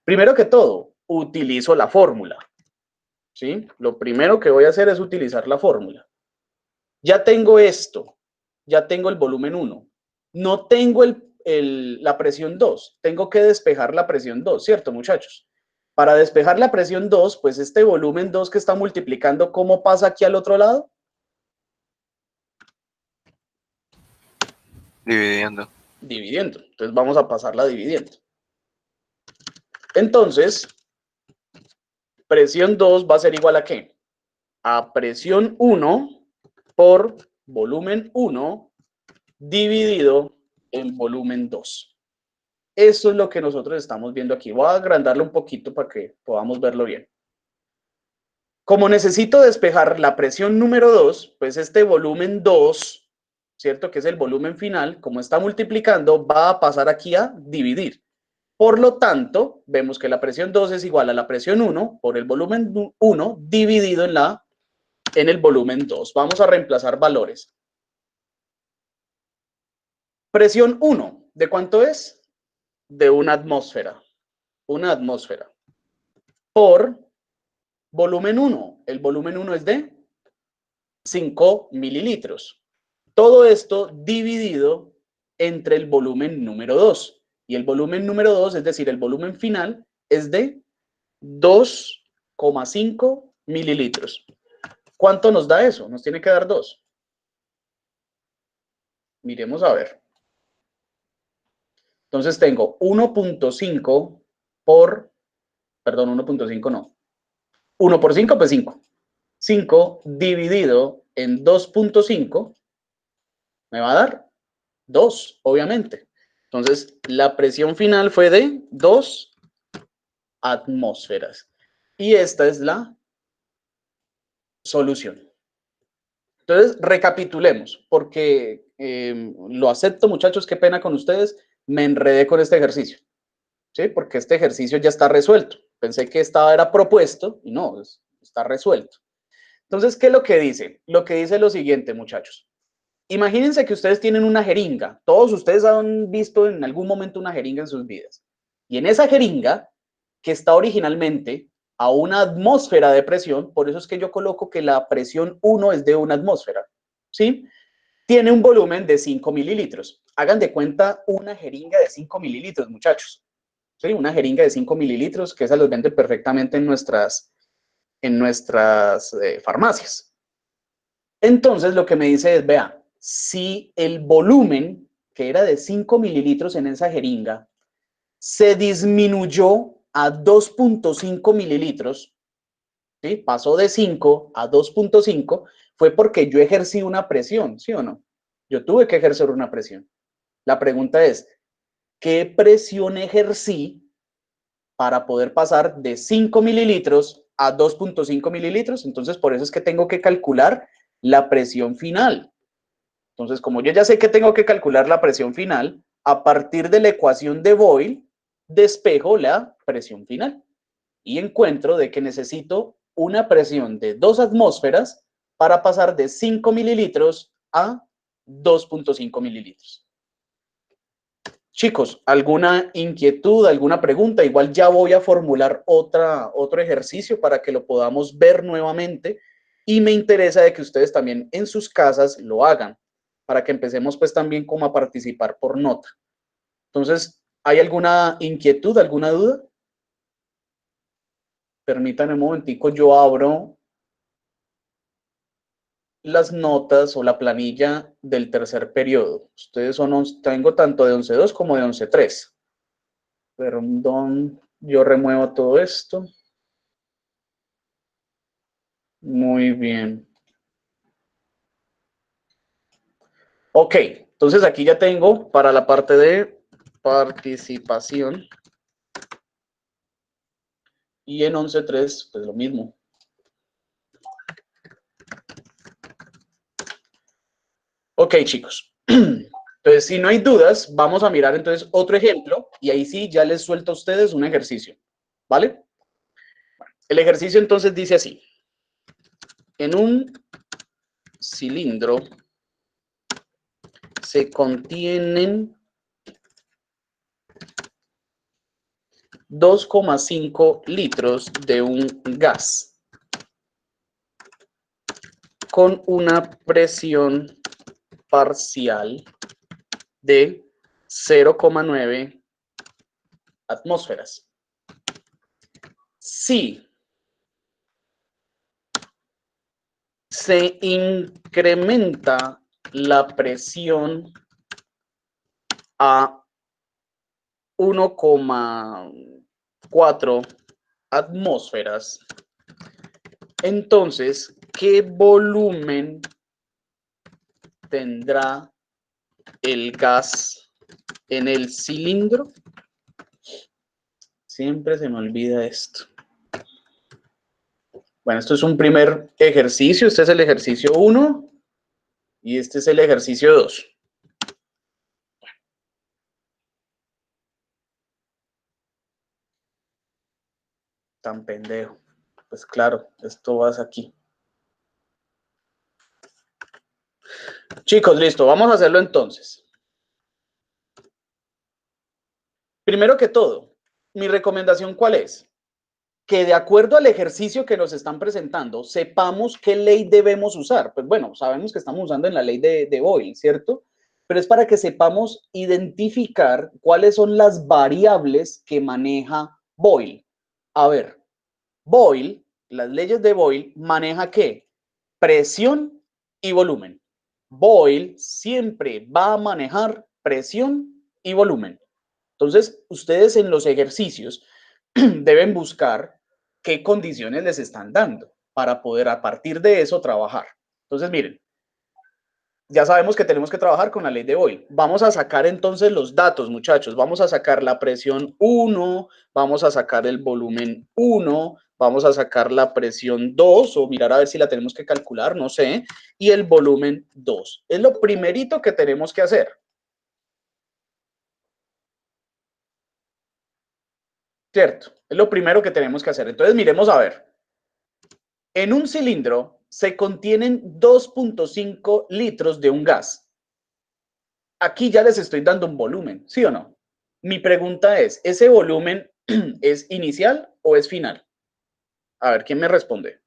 Primero que todo, utilizo la fórmula. ¿Sí? Lo primero que voy a hacer es utilizar la fórmula. Ya tengo esto, ya tengo el volumen 1. No tengo la presión 2, tengo que despejar la presión 2, ¿cierto, muchachos? Para despejar la presión 2, pues este volumen 2 que está multiplicando, ¿cómo pasa aquí al otro lado? Dividiendo. Dividiendo. Entonces vamos a pasarla dividiendo. Entonces, presión 2 va a ser igual a ¿qué? A presión 1 por volumen 1 dividido en volumen 2. Eso es lo que nosotros estamos viendo aquí. Voy a agrandarlo un poquito para que podamos verlo bien. Como necesito despejar la presión número 2, pues este volumen 2, ¿cierto? Que es el volumen final, como está multiplicando, va a pasar aquí a dividir. Por lo tanto, vemos que la presión 2 es igual a la presión 1 por el volumen 1 dividido en el volumen 2. Vamos a reemplazar valores. Presión 1, ¿de cuánto es? De una atmósfera. Una atmósfera. Por volumen 1. El volumen 1 es de 5 mililitros. Todo esto dividido entre el volumen número 2. Y el volumen número 2, es decir, el volumen final, es de 2,5 mililitros. ¿Cuánto nos da eso? Nos tiene que dar 2. Miremos a ver. Entonces tengo 1.5 por, perdón, 1.5 no. 1 por 5, pues 5. 5 dividido en 2.5 me va a dar 2, obviamente. Entonces, la presión final fue de 2 atmósferas. Y esta es la solución. Entonces, recapitulemos, porque lo acepto, muchachos, qué pena con ustedes, me enredé con este ejercicio. ¿Sí? Porque este ejercicio ya está resuelto. Pensé que estaba era propuesto y no, está resuelto. Entonces, ¿qué es lo que dice? Lo que dice es lo siguiente, muchachos. Imagínense que ustedes tienen una jeringa. Todos ustedes han visto en algún momento una jeringa en sus vidas. Y en esa jeringa, que está originalmente a una atmósfera de presión, por eso es que yo coloco que la presión 1 es de una atmósfera, ¿sí? Tiene un volumen de 5 mililitros. Hagan de cuenta una jeringa de 5 mililitros, muchachos. ¿Sí? Una jeringa de 5 mililitros, que esas los venden perfectamente en nuestras farmacias. Entonces, lo que me dice es, vea, si el volumen, que era de 5 mililitros en esa jeringa, se disminuyó a 2.5 mililitros, ¿sí? Pasó de 5 a 2.5, fue porque yo ejercí una presión, ¿sí o no? Yo tuve que ejercer una presión. La pregunta es, ¿qué presión ejercí para poder pasar de 5 mililitros a 2.5 mililitros? Entonces, por eso es que tengo que calcular la presión final. Entonces, como yo ya sé que tengo que calcular la presión final, a partir de la ecuación de Boyle, despejo la presión final y encuentro de que necesito una presión de 2 atmósferas para pasar de 5 mililitros a 2.5 mililitros. Chicos, ¿alguna inquietud, alguna pregunta? Igual ya voy a formular otro ejercicio para que lo podamos ver nuevamente y me interesa de que ustedes también en sus casas lo hagan para que empecemos pues también como a participar por nota. Entonces, ¿hay alguna inquietud, alguna duda? Permítanme un momentico, yo abro las notas o la planilla del tercer periodo. Ustedes tengo tanto de 11.2 como de 11.3. Perdón, yo remuevo todo esto. Muy bien. Ok, entonces aquí ya tengo para la parte de participación. Y en 11.3, pues lo mismo. Ok, chicos. Entonces, si no hay dudas, vamos a mirar entonces otro ejemplo y ahí sí ya les suelto a ustedes un ejercicio, ¿vale? El ejercicio entonces dice así. En un cilindro se contienen 2,5 litros de un gas con una presión parcial de 0,9 atmósferas. Si se incrementa la presión a 1,4 atmósferas, entonces, ¿qué volumen tendrá el gas en el cilindro? Siempre se me olvida esto. Bueno, esto es un primer ejercicio. Este es el ejercicio 1 y este es el ejercicio 2. Tan pendejo. Pues claro, esto va aquí. Chicos, listo. Vamos a hacerlo entonces. Primero que todo, mi recomendación, ¿cuál es? Que de acuerdo al ejercicio que nos están presentando, sepamos qué ley debemos usar. Pues bueno, sabemos que estamos usando en la ley de Boyle, ¿cierto? Pero es para que sepamos identificar cuáles son las variables que maneja Boyle. A ver, Boyle, las leyes de Boyle, maneja ¿qué? Presión y volumen. Boyle siempre va a manejar presión y volumen. Entonces, ustedes en los ejercicios deben buscar qué condiciones les están dando para poder a partir de eso trabajar. Entonces, miren, ya sabemos que tenemos que trabajar con la ley de Boyle. Vamos a sacar entonces los datos, muchachos. Vamos a sacar la presión 1, vamos a sacar el volumen 1, vamos a sacar la presión 2 o mirar a ver si la tenemos que calcular, no sé, y el volumen 2. Es lo primerito que tenemos que hacer. ¿Cierto? Es lo primero que tenemos que hacer. Entonces, miremos a ver. En un cilindro se contienen 2,5 litros de un gas. Aquí ya les estoy dando un volumen, ¿sí o no? Mi pregunta es, ¿ese volumen es inicial o es final? A ver, ¿quién me responde?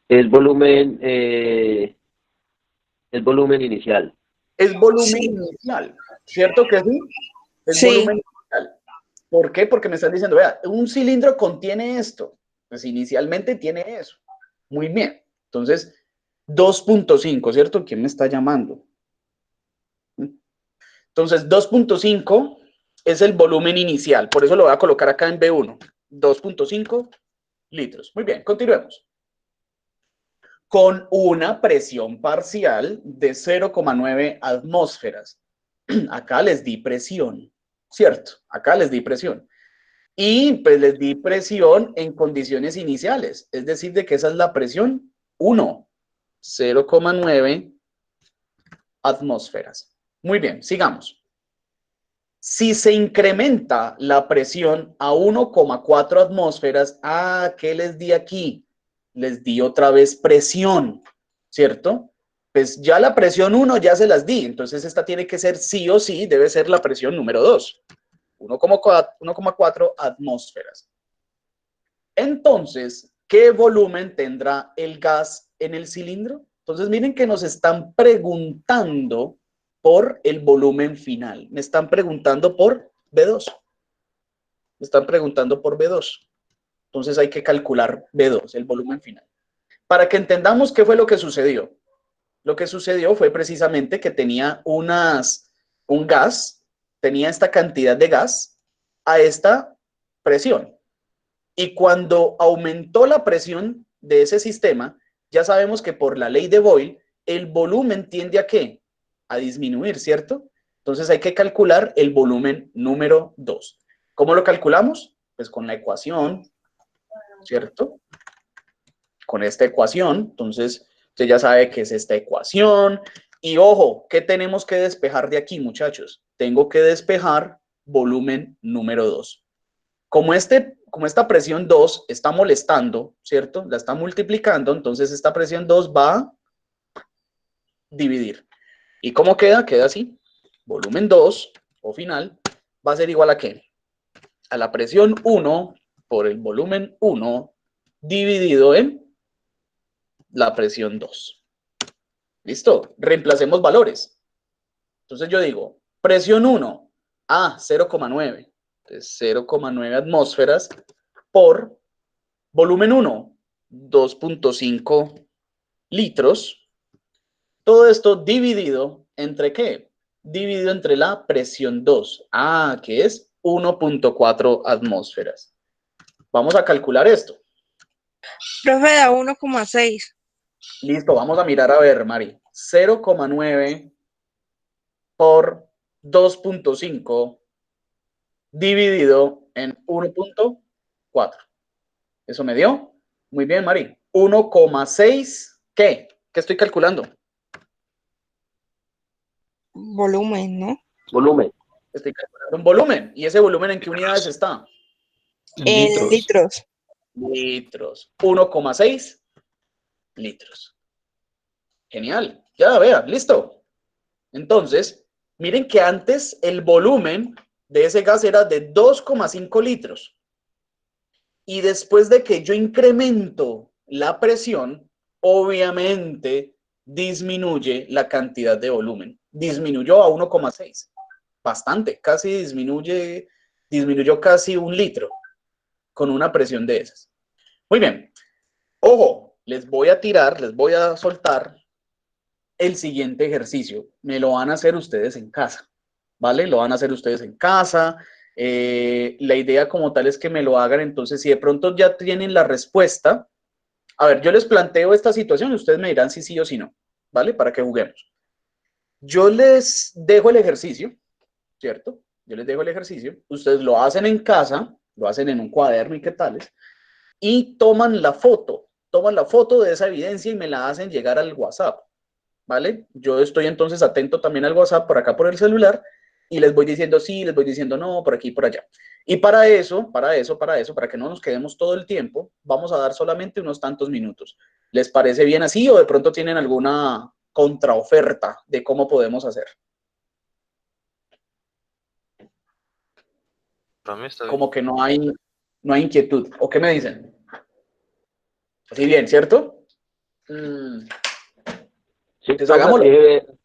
Es volumen inicial. Es volumen Sí. inicial, ¿cierto que sí? Es Sí. volumen inicial. ¿Por qué? Porque me están diciendo, vea, un cilindro contiene esto. Pues inicialmente tiene eso. Muy bien. Entonces, 2,5, ¿cierto? ¿Quién me está llamando? Entonces, 2,5 es el volumen inicial. Por eso lo voy a colocar acá en B1. 2,5 litros. Muy bien, continuemos. Con una presión parcial de 0,9 atmósferas. Acá les di presión, ¿cierto? Acá les di presión. Y pues les di presión en condiciones iniciales. Es decir, de que esa es la presión 1. 0,9 atmósferas. Muy bien, sigamos. Si se incrementa la presión a 1,4 atmósferas, ¿qué les di aquí? Les di otra vez presión, ¿cierto? Pues ya la presión 1 ya se las di, entonces esta tiene que ser sí o sí, debe ser la presión número 2, 1,4 atmósferas. Entonces, ¿qué volumen tendrá el gas en el cilindro? Entonces, miren que nos están preguntando por el volumen final. Me están preguntando por B2. Me están preguntando por B2. Entonces hay que calcular B2, el volumen final. Para que entendamos qué fue lo que sucedió. Lo que sucedió fue precisamente que tenía un gas, tenía esta cantidad de gas a esta presión. Y cuando aumentó la presión de ese sistema, ya sabemos que por la ley de Boyle, el volumen tiende a ¿qué? a disminuir, ¿cierto? Entonces hay que calcular el volumen número 2. ¿Cómo lo calculamos? Pues con la ecuación, ¿cierto? Con esta ecuación, entonces usted ya sabe qué es esta ecuación. Y ojo, ¿qué tenemos que despejar de aquí, muchachos? Tengo que despejar volumen número 2. Como esta presión 2 está molestando, ¿cierto? La está multiplicando, entonces esta presión 2 va a dividir. ¿Y cómo queda? Queda así. Volumen 2, o final, va a ser igual a ¿qué? A la presión 1 por el volumen 1 dividido en la presión 2. ¿Listo? Reemplacemos valores. Entonces yo digo, presión 1, 0,9. Entonces 0,9 atmósferas por volumen 1, 2.5 litros. Todo esto dividido entre ¿qué? Dividido entre la presión 2, que es 1.4 atmósferas. Vamos a calcular esto. Profe, da 1,6. Listo, vamos a mirar a ver, Mari. 0,9 por 2.5 dividido en 1.4. ¿Eso me dio? Muy bien, Mari. 1,6, ¿qué? ¿Qué estoy calculando? Volumen, ¿no? Volumen. Estoy calculando un volumen. ¿Y ese volumen en qué unidades está? En En litros. litros. Litros. 1,6 litros. Genial. Ya, vea, listo. Entonces, miren que antes el volumen de ese gas era de 2,5 litros. Y después de que yo incremento la presión, obviamente disminuye la cantidad de volumen. Disminuyó a 1,6. Bastante, casi disminuyó casi 1 litro con una presión de esas. Muy bien. Ojo, les voy a soltar el siguiente ejercicio. Me lo van a hacer ustedes en casa, ¿vale? Lo van a hacer ustedes en casa. La idea como tal es que me lo hagan, entonces si de pronto ya tienen la respuesta, a ver, yo les planteo esta situación y ustedes me dirán si sí o si no, ¿vale? Para que juguemos. Yo les dejo el ejercicio, ¿cierto? Yo les dejo el ejercicio, ustedes lo hacen en casa, lo hacen en un cuaderno y qué tales, y toman la foto de esa evidencia y me la hacen llegar al WhatsApp, ¿vale? Yo estoy entonces atento también al WhatsApp por acá por el celular y les voy diciendo sí, les voy diciendo no, por aquí y por allá. Y para que no nos quedemos todo el tiempo, vamos a dar solamente unos tantos minutos. ¿Les parece bien así o de pronto tienen alguna contraoferta de cómo podemos hacer? Para mí está bien. Como que no hay inquietud. ¿O qué me dicen? Así bien, ¿cierto? Sí, Entonces hagámoslo.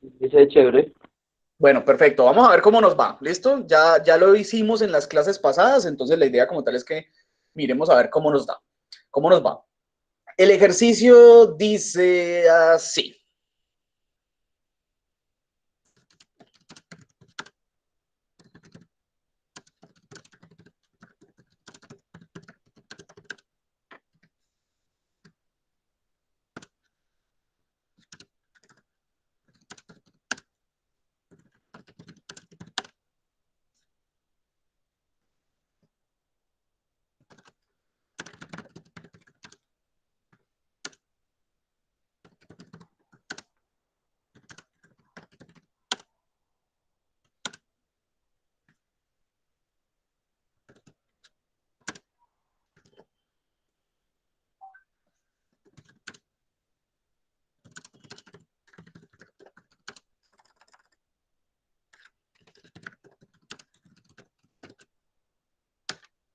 Dice chévere. Bueno, perfecto. Vamos a ver cómo nos va. ¿Listo? Ya lo hicimos en las clases pasadas, entonces la idea como tal es que miremos a ver cómo nos da. ¿Cómo nos va? El ejercicio dice así.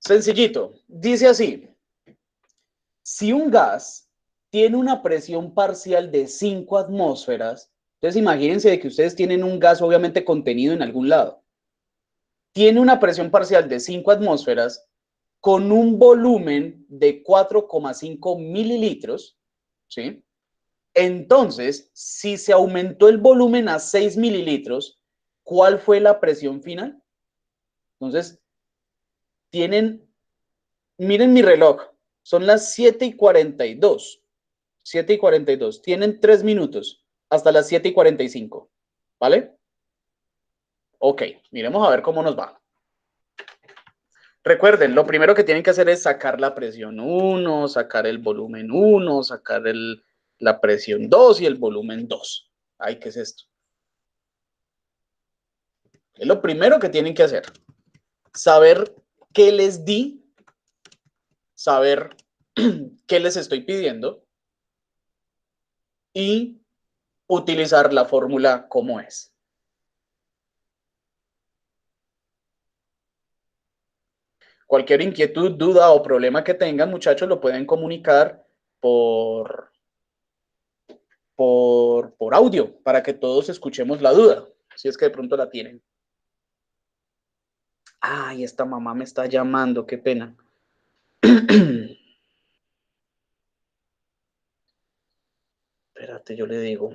Sencillito. Dice así. Si un gas tiene una presión parcial de 5 atmósferas, entonces imagínense de que ustedes tienen un gas obviamente contenido en algún lado. Tiene una presión parcial de 5 atmósferas con un volumen de 4,5 mililitros, ¿sí? Entonces, si se aumentó el volumen a 6 mililitros, ¿cuál fue la presión final? Entonces, miren mi reloj, son las 7:42. 7:42. Tienen 3 minutos hasta las 7:45 ¿vale? Ok, miremos a ver cómo nos va. Recuerden, lo primero que tienen que hacer es sacar la presión 1, sacar el volumen 1, sacar la presión 2 y el volumen 2. Ay, ¿qué es esto? Es lo primero que tienen que hacer. Saber qué les di, saber qué les estoy pidiendo y utilizar la fórmula como es. Cualquier inquietud, duda o problema que tengan, muchachos, lo pueden comunicar por audio para que todos escuchemos la duda, si es que de pronto la tienen. Ay, esta mamá me está llamando, qué pena. Espérate, yo le digo.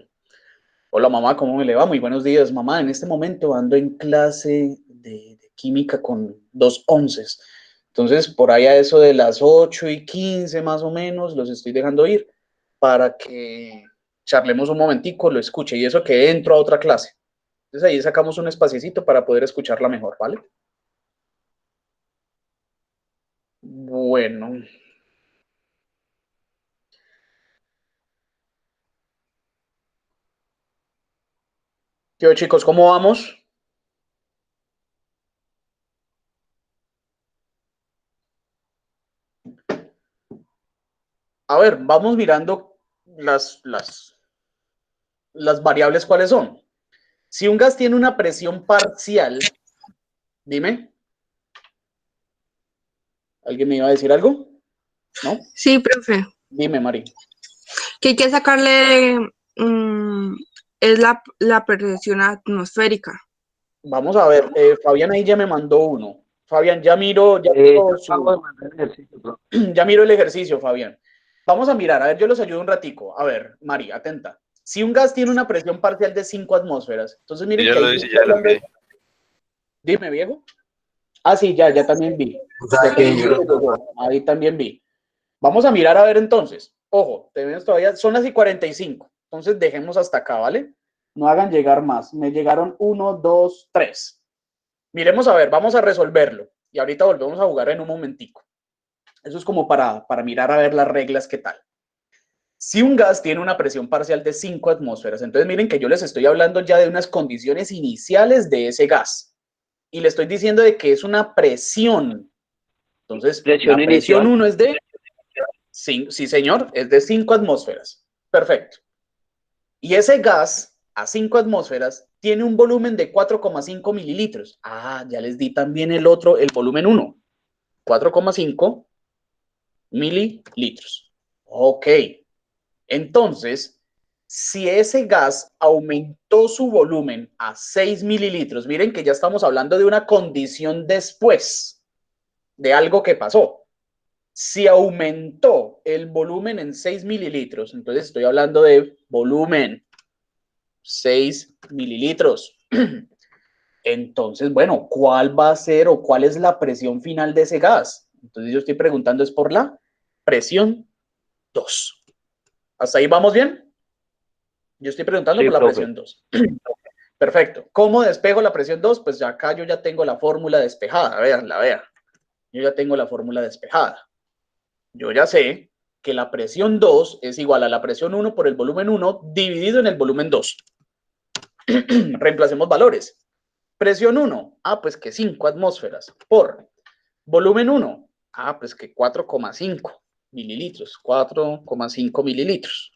Hola mamá, ¿cómo me le va? Muy buenos días, mamá. En este momento ando en clase de química con 2 onces. Entonces, por ahí a eso de las 8:15 más o menos, los estoy dejando ir para que charlemos un momentico, lo escuche. Y eso que entro a otra clase. Entonces ahí sacamos un espaciecito para poder escucharla mejor, ¿vale? Bueno. ¿Qué chicos? ¿Cómo vamos? A ver, vamos mirando las variables cuáles son. Si un gas tiene una presión parcial, dime. ¿Alguien me iba a decir algo? ¿No? Sí, profe. Dime, Mari. Que hay que sacarle es la presión atmosférica. Vamos a ver, Fabián ahí ya me mandó uno. Fabián, ya miro, Yo acabo de mandar el ejercicio, profe. ya miro el ejercicio, Fabián. Vamos a mirar, a ver, yo los ayudo un ratico. A ver, Mari, atenta. Si un gas tiene una presión parcial de 5 atmósferas, entonces miren Ya que lo ahí hice, ya lo envié. Dime, viejo. Ah, sí, ya también vi. Ahí también vi. Vamos a mirar a ver entonces. Ojo, tenemos todavía, son las y 45. Entonces dejemos hasta acá, ¿vale? No hagan llegar más. Me llegaron 1, 2, 3. Miremos a ver, vamos a resolverlo. Y ahorita volvemos a jugar en un momentico. Eso es como para mirar a ver las reglas, qué tal. Si un gas tiene una presión parcial de 5 atmósferas, entonces miren que yo les estoy hablando ya de unas condiciones iniciales de ese gas. Y le estoy diciendo de que es una presión. Entonces, Presión la presión inicial. 1 es de, sí señor, es de 5 atmósferas. Perfecto. Y ese gas a 5 atmósferas tiene un volumen de 4,5 mililitros. Ah, ya les di también el otro, el volumen 1. 4,5 mililitros. Ok. Entonces, si ese gas aumentó su volumen a 6 mililitros, miren que ya estamos hablando de una condición después de algo que pasó. Si aumentó el volumen en 6 mililitros, entonces estoy hablando de volumen 6 mililitros. Entonces, bueno, ¿cuál va a ser o cuál es la presión final de ese gas? Entonces yo estoy preguntando es por la presión 2. ¿Hasta ahí vamos bien? Yo estoy preguntando Sí, por la profe. presión 2. Perfecto. ¿Cómo despejo la presión 2? Pues ya acá yo ya tengo la fórmula despejada. Vean. Yo ya tengo la fórmula despejada. Yo ya sé que la presión 2 es igual a la presión 1 por el volumen 1 dividido en el volumen 2. Reemplacemos valores. Presión 1, pues que 5 atmósferas por volumen 1, pues que 4,5 mililitros, 4,5 mililitros.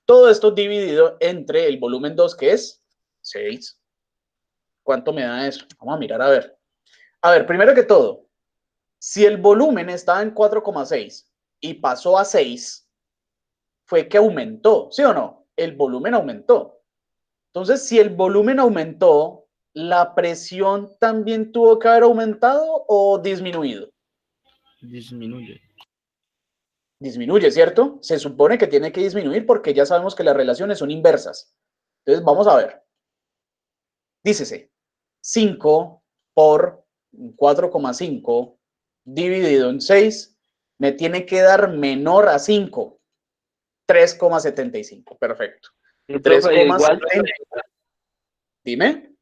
Todo esto dividido entre el volumen 2, que es 6. ¿Cuánto me da eso? Vamos a mirar a ver. A ver, primero que todo, si el volumen estaba en 4,6 y pasó a 6, fue que aumentó, ¿sí o no? El volumen aumentó. Entonces, si el volumen aumentó, ¿la presión también tuvo que haber aumentado o disminuido? Disminuye. Disminuye, ¿cierto? Se supone que tiene que disminuir porque ya sabemos que las relaciones son inversas. Entonces, vamos a ver. Dícese, 5 por 4,5 dividido en 6 me tiene que dar menor a 5. 3,75. Perfecto. Sí, profe, igual. Dime.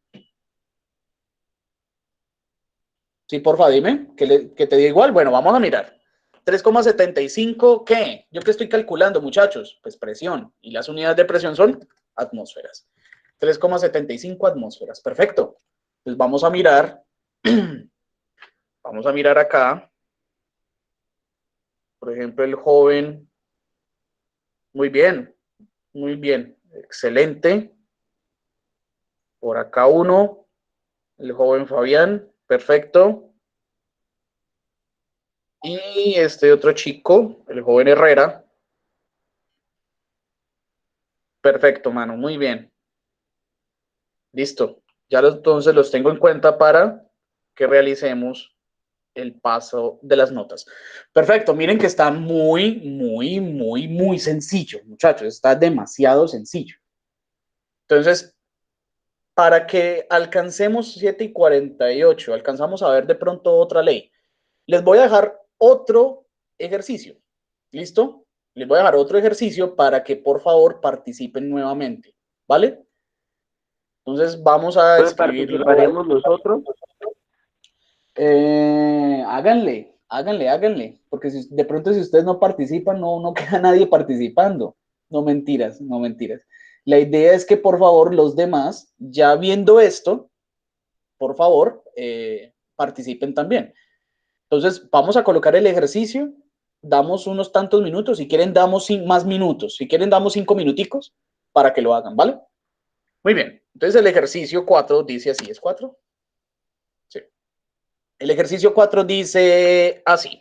Sí, porfa, dime, que te diga igual. Bueno, vamos a mirar. 3,75, ¿qué? ¿Yo qué estoy calculando, muchachos? Pues presión. Y las unidades de presión son atmósferas. 3,75 atmósferas. Perfecto. Pues vamos a mirar. Vamos a mirar acá. Por ejemplo, el joven. Muy bien. Muy bien. Excelente. Por acá uno. El joven Fabián. Perfecto. Y este otro chico, el joven Herrera. Perfecto, mano. Muy bien. Listo. Ya entonces los tengo en cuenta para que realicemos el paso de las notas. Perfecto. Miren que está muy sencillo, muchachos. Está demasiado sencillo. Entonces, para que alcancemos 7:48, alcanzamos a ver de pronto otra ley. Les voy a dejar otro ejercicio. ¿Listo? Les voy a dejar otro ejercicio para que por favor participen nuevamente. ¿Vale? Entonces vamos a Entonces, escribirlo. ¿participaremos nosotros? Háganle. Porque de pronto si ustedes no participan, no queda nadie participando. No mentiras. La idea es que por favor los demás, ya viendo esto, por favor, participen también. Entonces, vamos a colocar el ejercicio, damos unos tantos minutos, si quieren damos más minutos, si quieren damos 5 minuticos para que lo hagan, ¿vale? Muy bien, entonces el ejercicio 4 dice así, ¿es 4? Sí. El ejercicio 4 dice así.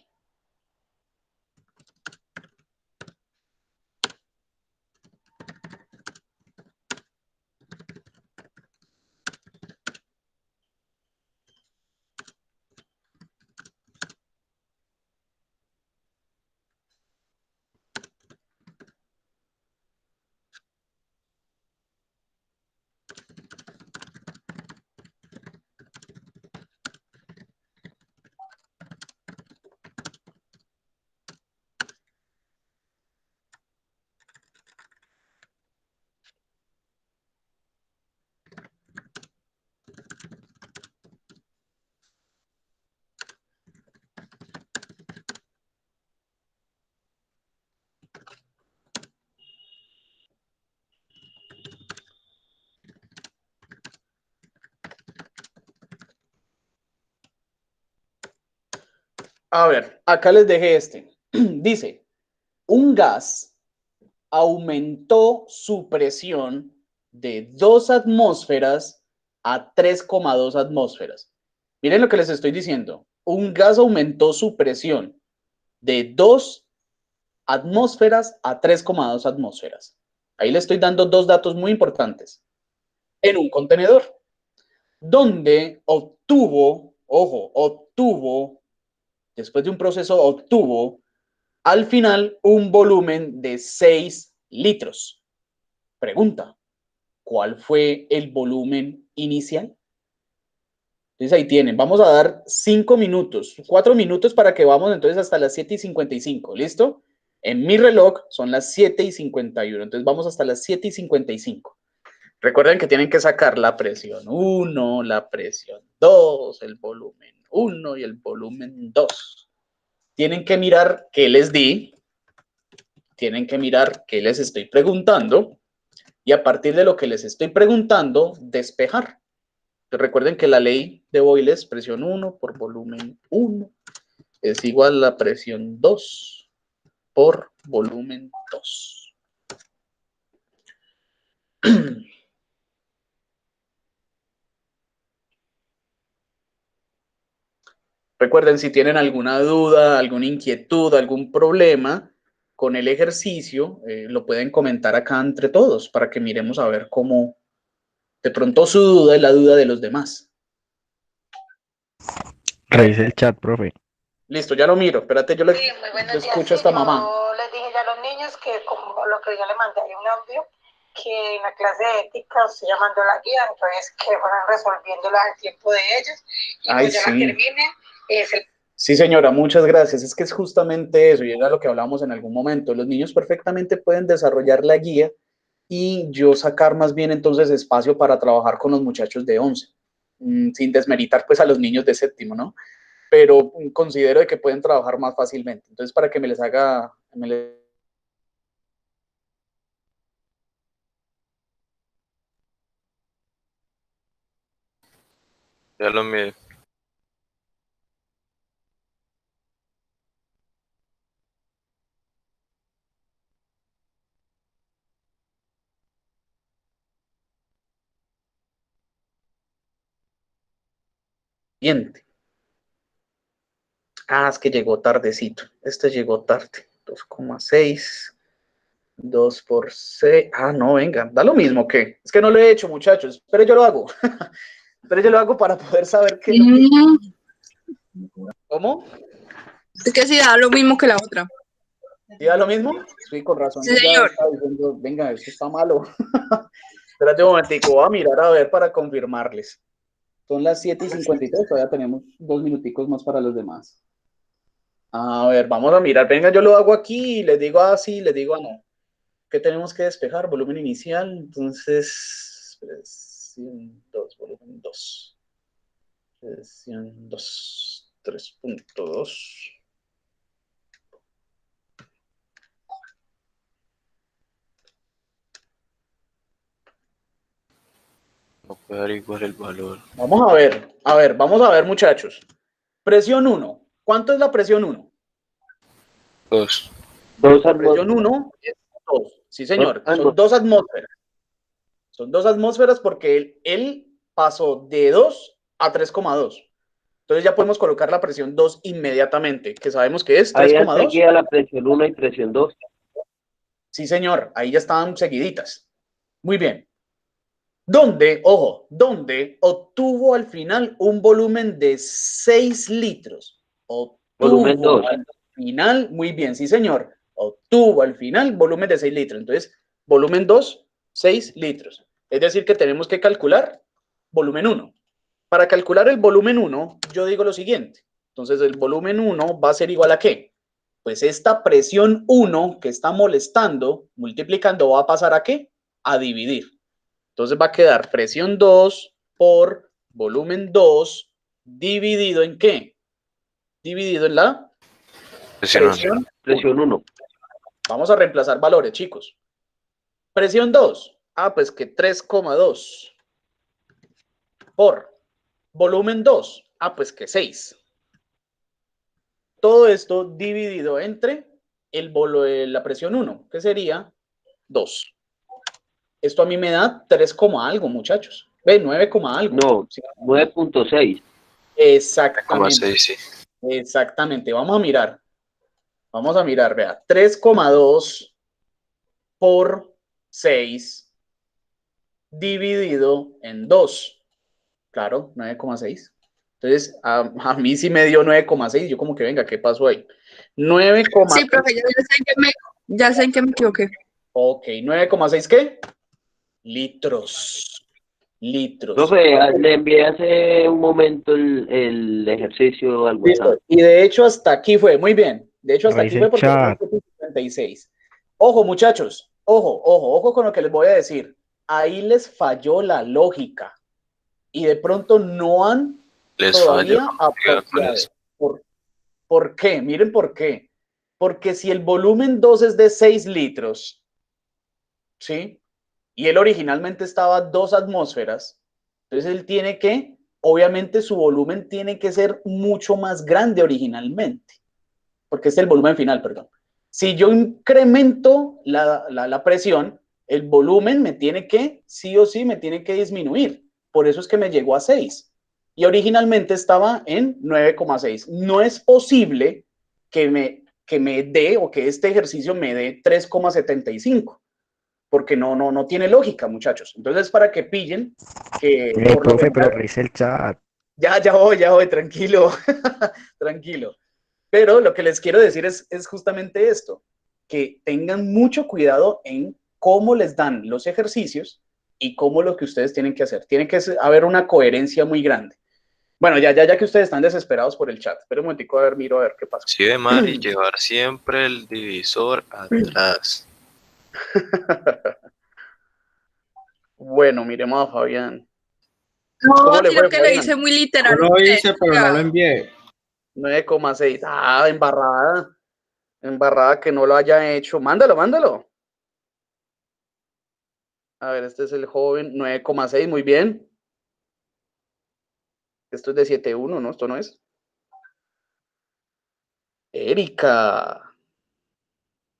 A ver, acá les dejé este. Dice, un gas aumentó su presión de 2 atmósferas a 3,2 atmósferas. Miren lo que les estoy diciendo. Un gas aumentó su presión de 2 atmósferas a 3,2 atmósferas. Ahí le estoy dando dos datos muy importantes. En un contenedor, donde obtuvo, después de un proceso, obtuvo al final un volumen de 6 litros. Pregunta, ¿cuál fue el volumen inicial? Entonces ahí tienen, vamos a dar 5 minutos, 4 minutos para que vamos entonces hasta las 7:55, ¿listo? En mi reloj son las 7:51, entonces vamos hasta las 7:55. Recuerden que tienen que sacar la presión 1, la presión 2, el volumen 1 y el volumen 2. Tienen que mirar qué les di, tienen que mirar qué les estoy preguntando y a partir de lo que les estoy preguntando, despejar. Recuerden que la ley de Boyle es presión 1 por volumen 1 es igual a la presión 2 por volumen 2. Recuerden, si tienen alguna duda, alguna inquietud, algún problema con el ejercicio, lo pueden comentar acá entre todos para que miremos a ver cómo de pronto su duda es la duda de los demás. Revise el chat, profe. Listo, ya lo miro. Espérate, yo le escucho a esta mamá. Yo les dije ya a los niños que como lo que yo le mandé ahí un audio, que en la clase de ética estoy llamando la guía, entonces que fueran resolviéndola al tiempo de ellos y Ay, pues ya sí. la terminen. Sí, señora, muchas gracias. Es que es justamente eso, y era lo que hablábamos en algún momento. Los niños perfectamente pueden desarrollar la guía y yo sacar más bien entonces espacio para trabajar con los muchachos de 11, sin desmeritar pues a los niños de séptimo, ¿no? Pero considero de que pueden trabajar más fácilmente. Entonces, para que me les haga... Ya lo miré. Siguiente. Ah, es que llegó tardecito. Este llegó tarde. 2,6. 2 por 6. Ah, no, venga. Da lo mismo que. Es que no lo he hecho, muchachos. Pero yo lo hago. Pero yo lo hago para poder saber qué es lo que... ¿Cómo? Es que sí da lo mismo que la otra. ¿Sí da lo mismo? Sí, con razón. Sí, Yo ya señor. estaba diciendo, venga, esto está malo. Espérate un momentico, voy a mirar a ver para confirmarles. Son las 7:53, todavía tenemos 2 minuticos más para los demás. A ver, vamos a mirar. Venga, yo lo hago aquí y les digo así, les digo a no. ¿Qué tenemos que despejar? Volumen inicial. Entonces, presión 2, volumen 2. Presión 2, 3.2. No puede dar igual el valor. Vamos vamos a ver, muchachos. Presión 1. ¿Cuánto es la presión 1? 2. Dos Presión atmósferas. 1 es 2. Sí, señor. Ah, Son no. 2 atmósferas. Son 2 atmósferas porque él pasó de 2 a 3,2. Entonces ya podemos colocar la presión 2 inmediatamente, que sabemos que es Ahí 3,2. seguía la presión 1 y presión 2. Sí, señor. Ahí ya estaban seguiditas. Muy bien. ¿Dónde, ojo, dónde obtuvo al final un volumen de 6 litros? Volumen 2. Al final, muy bien, sí, señor. Obtuvo al final volumen de 6 litros. Entonces, volumen 2, 6 litros. Es decir, que tenemos que calcular volumen 1. Para calcular el volumen 1, yo digo lo siguiente. Entonces, el volumen 1 va a ser igual a ¿qué? Pues esta presión 1 que está molestando, multiplicando, va a pasar a ¿qué? A dividir. Entonces va a quedar presión 2 por volumen 2 dividido en ¿qué? Dividido en la presión. Presión 1. Vamos a reemplazar valores, chicos. Presión 2. Ah, pues que 3,2 por volumen 2. Ah, pues que 6. Todo esto dividido entre la presión 1, que sería 2. Esto a mí me da 3, algo, muchachos. Ve, 9, algo. No, 9.6. Exactamente. 6, sí. Exactamente. Vamos a mirar. Vamos a mirar, vea. 3,2 por 6 dividido en 2. Claro, 9,6. Entonces, a mí sí me dio 9,6. Yo como que, venga, ¿qué pasó ahí? 9,6. Sí, profe, ya sé en qué me equivoqué. Ok, 9,6 ¿qué? Litros. Litros. Profe, le envié hace un momento el ejercicio al Listo. WhatsApp. Y de hecho hasta aquí fue, muy bien. De hecho hasta aquí Revise fue el porque chat. 56. Ojo, muchachos, ojo con lo que les voy a decir. Ahí les falló la lógica y de pronto no han Les todavía falló. apreciado. ¿Por qué? Miren por qué. Porque si el volumen 2 es de 6 litros, ¿sí? Y él originalmente estaba a 2 atmósferas, entonces él tiene que, obviamente su volumen tiene que ser mucho más grande originalmente, porque es el volumen final, perdón. Si yo incremento la presión, el volumen me tiene que, sí o sí, me tiene que disminuir. Por eso es que me llegó a 6. Y originalmente estaba en 9,6. No es posible que me dé o que este ejercicio me dé 3,75 porque no tiene lógica, muchachos. Entonces, para que pillen que por lo Profe, pero general, revise el chat. ya voy, tranquilo, tranquilo. Pero lo que les quiero decir es justamente esto, que tengan mucho cuidado en cómo les dan los ejercicios y cómo lo que ustedes tienen que hacer. Tiene que haber una coherencia muy grande. Bueno, ya que ustedes están desesperados por el chat. Espera un momentico, miro a ver qué pasa. Sí, de Mari, llevar siempre el divisor atrás. Bueno, miremos a Fabián. No, ¿Cómo le sino fue, que lo Fabián? hice muy Yo literal. lo hice, pero no lo envié. 9,6. Ah, embarrada. Embarrada que no lo haya hecho. Mándalo, mándalo. A ver, este es el joven. 9,6, muy bien. Esto es de 7,1, ¿no? Esto no es. Erika.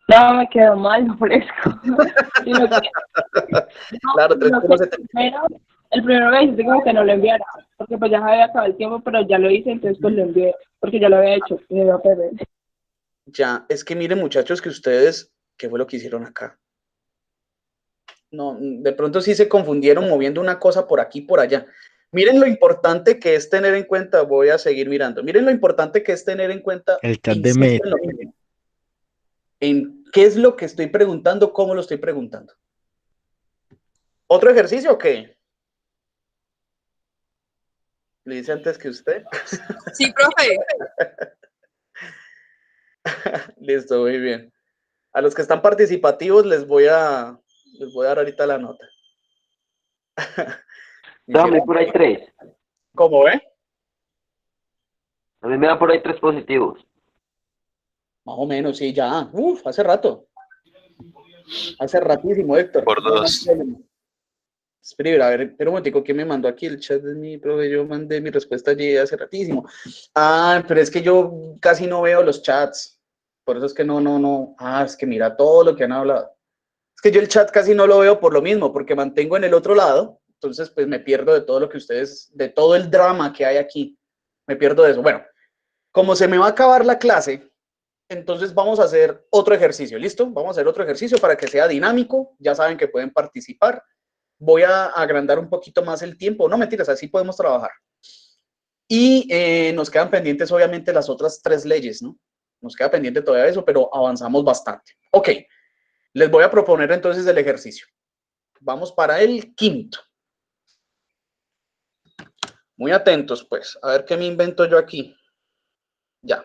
No, me quedó mal, no fresco. Sino que, Claro, sino que 3,7. el primero me dijiste como que no lo enviara, porque pues ya se había acabado el tiempo, pero ya lo hice, entonces pues lo envié, porque ya lo había hecho, y me iba a perder. Ya, es que miren, muchachos, que ustedes, ¿qué fue lo que hicieron acá? No, de pronto sí se confundieron moviendo una cosa por aquí y por allá. Miren lo importante que es tener en cuenta, voy a seguir mirando. Miren lo importante que es tener en cuenta, El chat de insisto Met. en lo mismo, en qué es lo que estoy preguntando, cómo lo estoy preguntando. ¿Otro ejercicio o qué? ¿Le hice antes que usted? Sí, profe. Listo, muy bien. A los que están participativos les voy a dar ahorita la nota. Dame por ahí 3. ¿Cómo ve? A mí me da por ahí 3 positivos. Más o menos, sí, ya. Uf, hace rato. Hace ratísimo, Héctor. Por No hay 2. problema. Espera, a ver, espera un momentico, ¿quién me mandó aquí el chat de mi profe? Yo mandé mi respuesta allí hace ratísimo. Ah, pero es que yo casi no veo los chats. Por eso es que no. Ah, es que mira todo lo que han hablado. Es que yo el chat casi no lo veo por lo mismo, porque mantengo en el otro lado. Entonces, pues me pierdo de todo lo que ustedes, de todo el drama que hay aquí. Me pierdo de eso. Bueno, como se me va a acabar la clase, entonces vamos a hacer otro ejercicio. ¿Listo? Vamos a hacer otro ejercicio para que sea dinámico. Ya saben que pueden participar. Voy a agrandar un poquito más el tiempo. No, mentiras, así podemos trabajar. Y nos quedan pendientes, obviamente, las otras 3 leyes, ¿no? Nos queda pendiente todavía eso, pero avanzamos bastante. Ok, les voy a proponer entonces el ejercicio. Vamos para el quinto. Muy atentos, pues. A ver qué me invento yo aquí. Ya.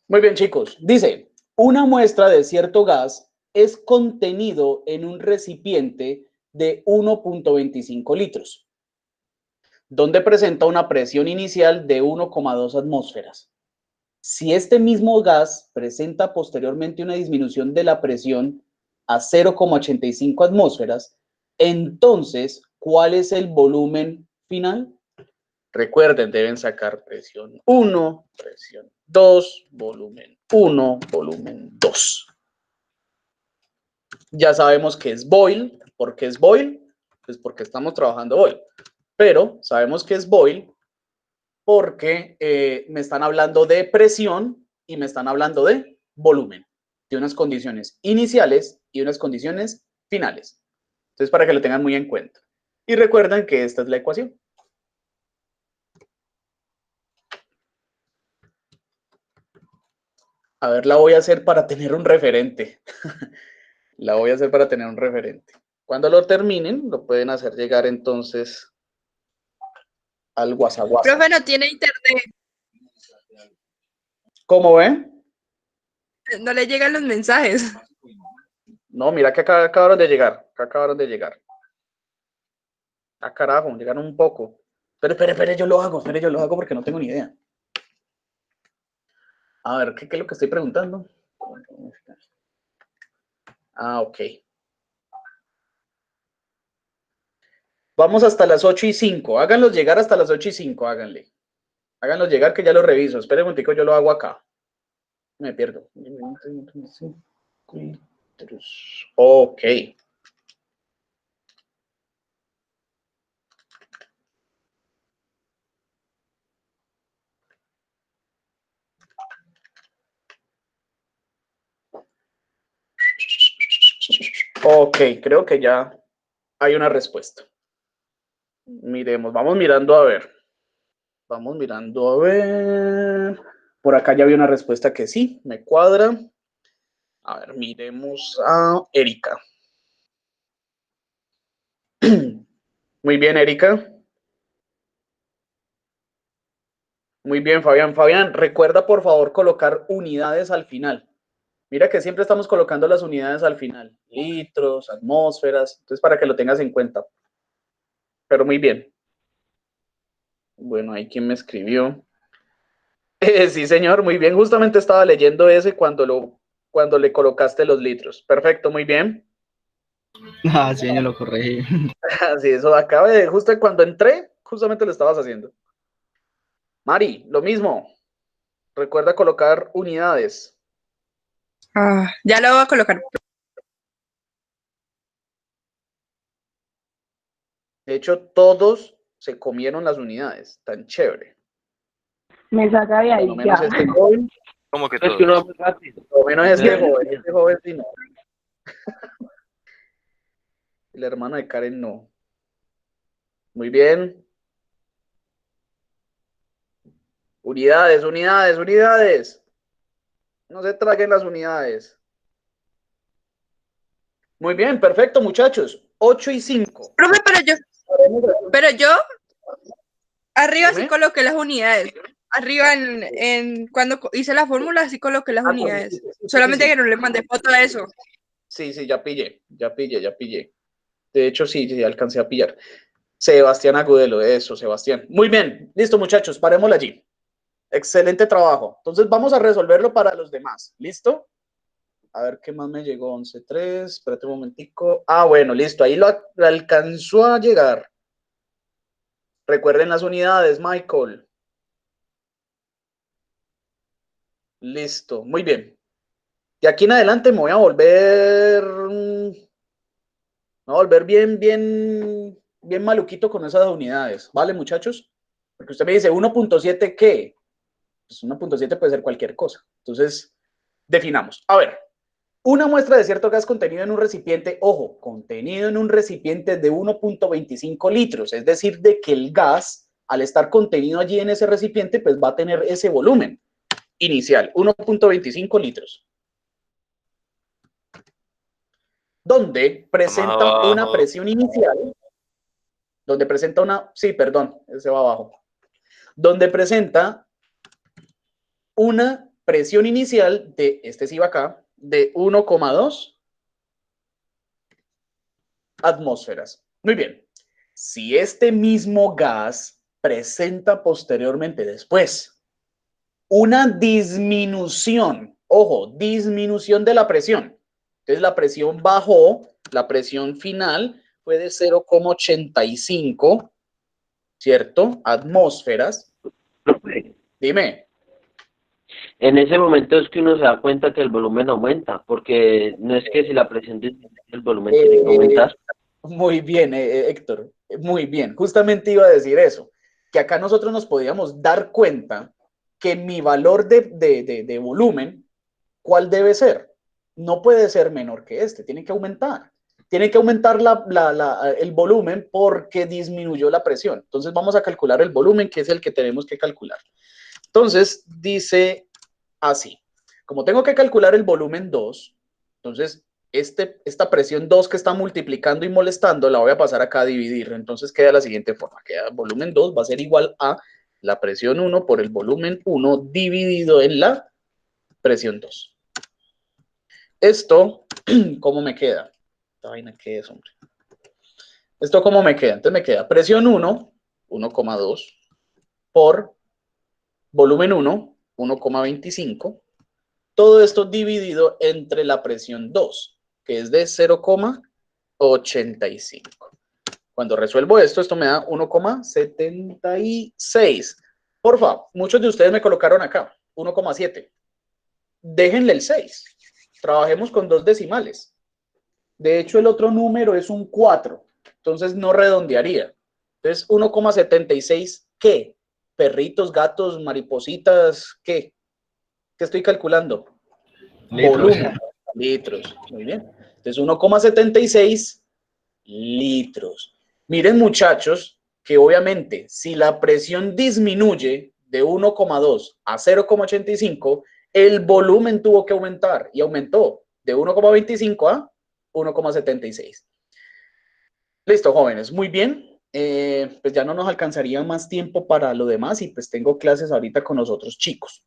Muy bien, chicos. Dice, una muestra de cierto gas es contenido en un recipiente de 1,25 litros, donde presenta una presión inicial de 1,2 atmósferas. Si este mismo gas presenta posteriormente una disminución de la presión a 0,85 atmósferas, entonces, ¿cuál es el volumen final? Recuerden, deben sacar presión 1, presión 2, volumen 1, volumen 2. Ya sabemos que es boil. ¿Por qué es boil? Pues porque estamos trabajando boil. Pero sabemos que es boil porque me están hablando de presión y me están hablando de volumen, de unas condiciones iniciales y unas condiciones finales. Entonces, para que lo tengan muy en cuenta. Y recuerden que esta es la ecuación. A ver, la voy a hacer para tener un referente. La voy a hacer para tener un referente. Cuando lo terminen, lo pueden hacer llegar entonces al WhatsApp. Profe, no tiene internet. ¿Cómo ve? No le llegan los mensajes. No, mira que acá acabaron de llegar. Acá acabaron de llegar. Ah, carajo, llegaron un poco. Pero espere, yo lo hago porque no tengo ni idea. A ver, ¿qué es lo que estoy preguntando? Ah, ok. Vamos hasta las 8:05. Háganlos llegar hasta las 8:05, háganle. Háganlos llegar que ya lo reviso. Esperen un momentico, yo lo hago acá. Me pierdo. Ok. Ok, creo que ya hay una respuesta. Miremos, vamos mirando a ver. Vamos mirando a ver. Por acá ya había una respuesta que sí, me cuadra. A ver, miremos a Erika. Muy bien, Erika. Muy bien, Fabián. Fabián, recuerda por favor colocar unidades al final. Mira que siempre estamos colocando las unidades al final. Litros, atmósferas. Entonces, para que lo tengas en cuenta. Pero muy bien. Bueno, ahí quien me escribió. Sí, señor, muy bien. Justamente estaba leyendo ese cuando le colocaste los litros. Perfecto, muy bien. Ah, sí, yo lo corregí. Así, eso acaba de, justo cuando entré, justamente lo estabas haciendo. Mari, lo mismo. Recuerda colocar unidades. Ya lo voy a colocar. De hecho, todos se comieron las unidades. Tan chévere. Me saca de ahí Por lo menos ya. este joven. ¿Cómo que Es que uno todos? va muy rápido. Por lo menos este joven sí no. El hermano de Karen no. Muy bien. Unidades, unidades, unidades. No se traguen las unidades. Muy bien, perfecto, muchachos. 8:05. Profe, pero yo arriba sí Dime. coloqué las unidades. Arriba cuando hice la fórmula sí coloqué las unidades. Solamente que no le mandé foto a eso. Sí, ya pillé. De hecho, sí, alcancé a pillar. Sebastián Agudelo, eso, Sebastián. Muy bien, listo, muchachos, parémoslo allí. Excelente trabajo. Entonces vamos a resolverlo para los demás. ¿Listo? A ver qué más me llegó. 11:03. Espérate un momentico. Ah, bueno, listo. Ahí lo alcanzó a llegar. Recuerden las unidades, Michael. Listo, muy bien. De aquí en adelante me voy a volver bien maluquito con esas unidades. ¿Vale, muchachos? Porque usted me dice 1.7, ¿qué? Pues 1.7 puede ser cualquier cosa. Entonces, definamos. A ver, una muestra de cierto gas contenido en un recipiente, ojo, contenido en un recipiente de 1.25 litros, es decir, de que el gas, al estar contenido allí en ese recipiente, pues va a tener ese volumen inicial, 1.25 litros. Donde presenta una presión inicial, donde presenta una, sí, perdón, ese va abajo, donde presenta una presión inicial de, este sí va acá, de 1,2 atmósferas. Muy bien. Si este mismo gas presenta posteriormente después una disminución, ojo, disminución de la presión. Entonces la presión bajó, la presión final fue de 0,85, ¿cierto? Atmósferas. Dime. En ese momento es que uno se da cuenta que el volumen aumenta, porque no es que si la presión disminuye, el volumen tiene que aumentar. Muy bien, Héctor, muy bien. Justamente iba a decir eso, que acá nosotros nos podíamos dar cuenta que mi valor de volumen, ¿cuál debe ser? No puede ser menor que este, tiene que aumentar. Tiene que aumentar el volumen porque disminuyó la presión. Entonces vamos a calcular el volumen, que es el que tenemos que calcular. Entonces dice así, como tengo que calcular el volumen 2, entonces esta presión 2 que está multiplicando y molestando la voy a pasar acá a dividir. Entonces queda de la siguiente forma, queda volumen 2 va a ser igual a la presión 1 por el volumen 1 dividido en la presión 2. Esto, ¿cómo me queda? Esta vaina, ¿qué es, hombre? ¿Esto cómo me queda? Entonces me queda presión 1, 1,2, por volumen 1, 1,25. Todo esto dividido entre la presión 2, que es de 0,85. Cuando resuelvo esto me da 1,76. Por favor, muchos de ustedes me colocaron acá, 1,7. Déjenle el 6. Trabajemos con 2 decimales. De hecho, el otro número es un 4. Entonces no redondearía. Entonces, 1,76, ¿qué? Perritos, gatos, maripositas, ¿qué? ¿Qué estoy calculando? Litros. Volumen. Litros. Muy bien. Entonces, 1,76 litros. Miren, muchachos, que obviamente si la presión disminuye de 1,2 a 0,85, el volumen tuvo que aumentar y aumentó de 1,25 a 1,76. Listo, jóvenes, muy bien. Pues ya no nos alcanzaría más tiempo para lo demás y pues tengo clases ahorita con los otros chicos.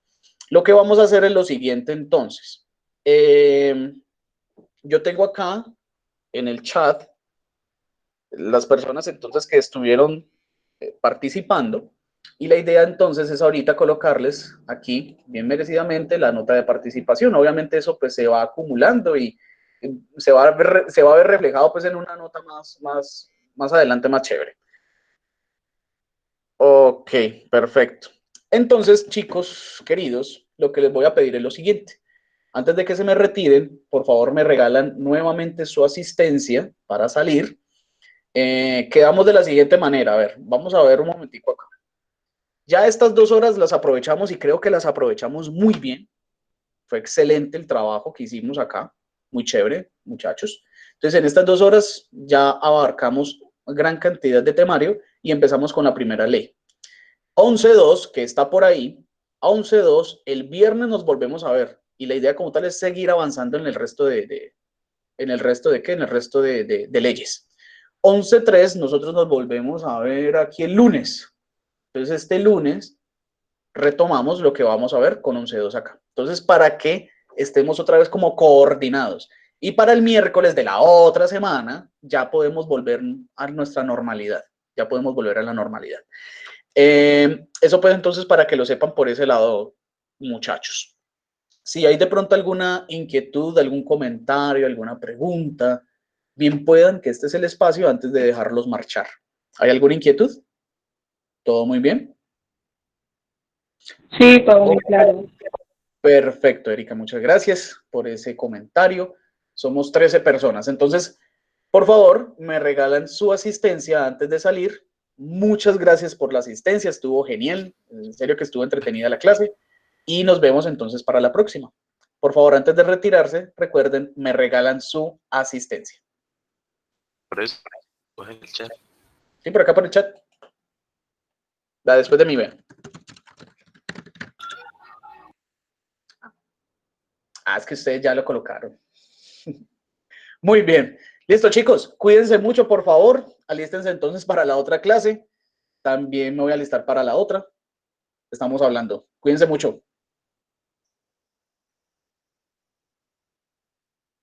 Lo que vamos a hacer es lo siguiente entonces. Yo tengo acá en el chat las personas entonces que estuvieron participando y la idea entonces es ahorita colocarles aquí bien merecidamente la nota de participación. Obviamente eso pues se va acumulando y se va a ver reflejado pues en una nota más adelante, más chévere. Ok, perfecto. Entonces, chicos queridos, lo que les voy a pedir es lo siguiente. Antes de que se me retiren, por favor me regalan nuevamente su asistencia para salir. Quedamos de la siguiente manera. A ver, vamos a ver un momentico acá. Ya estas 2 horas las aprovechamos y creo que las aprovechamos muy bien. Fue excelente el trabajo que hicimos acá. Muy chévere, muchachos. Entonces, en estas 2 horas ya abarcamos gran cantidad de temario y empezamos con la primera ley. 11.2, que está por ahí. A 11.2, el viernes nos volvemos a ver. Y la idea como tal es seguir avanzando en el resto de leyes. 11.3, nosotros nos volvemos a ver aquí el lunes. Entonces, este lunes retomamos lo que vamos a ver con 11.2 acá. Entonces, para que estemos otra vez como coordinados. Y para el miércoles de la otra semana, ya podemos volver a nuestra normalidad. Ya podemos volver a la normalidad. Eso pues entonces para que lo sepan por ese lado, muchachos. Si hay de pronto alguna inquietud, algún comentario, alguna pregunta, bien puedan que este es el espacio antes de dejarlos marchar. ¿Hay alguna inquietud? ¿Todo muy bien? Sí, todo muy claro. Perfecto, Erika, muchas gracias por ese comentario. Somos 13 personas, entonces, por favor, me regalan su asistencia antes de salir. Muchas gracias por la asistencia, estuvo genial, en serio que estuvo entretenida la clase y nos vemos entonces para la próxima. Por favor, antes de retirarse, recuerden, me regalan su asistencia. Por eso, cogen el chat. Sí, por acá por el chat. La después de mí, vean. Es que ustedes ya lo colocaron. Muy bien. Listo, chicos. Cuídense mucho, por favor. Alístense entonces para la otra clase. También me voy a alistar para la otra. Estamos hablando. Cuídense mucho.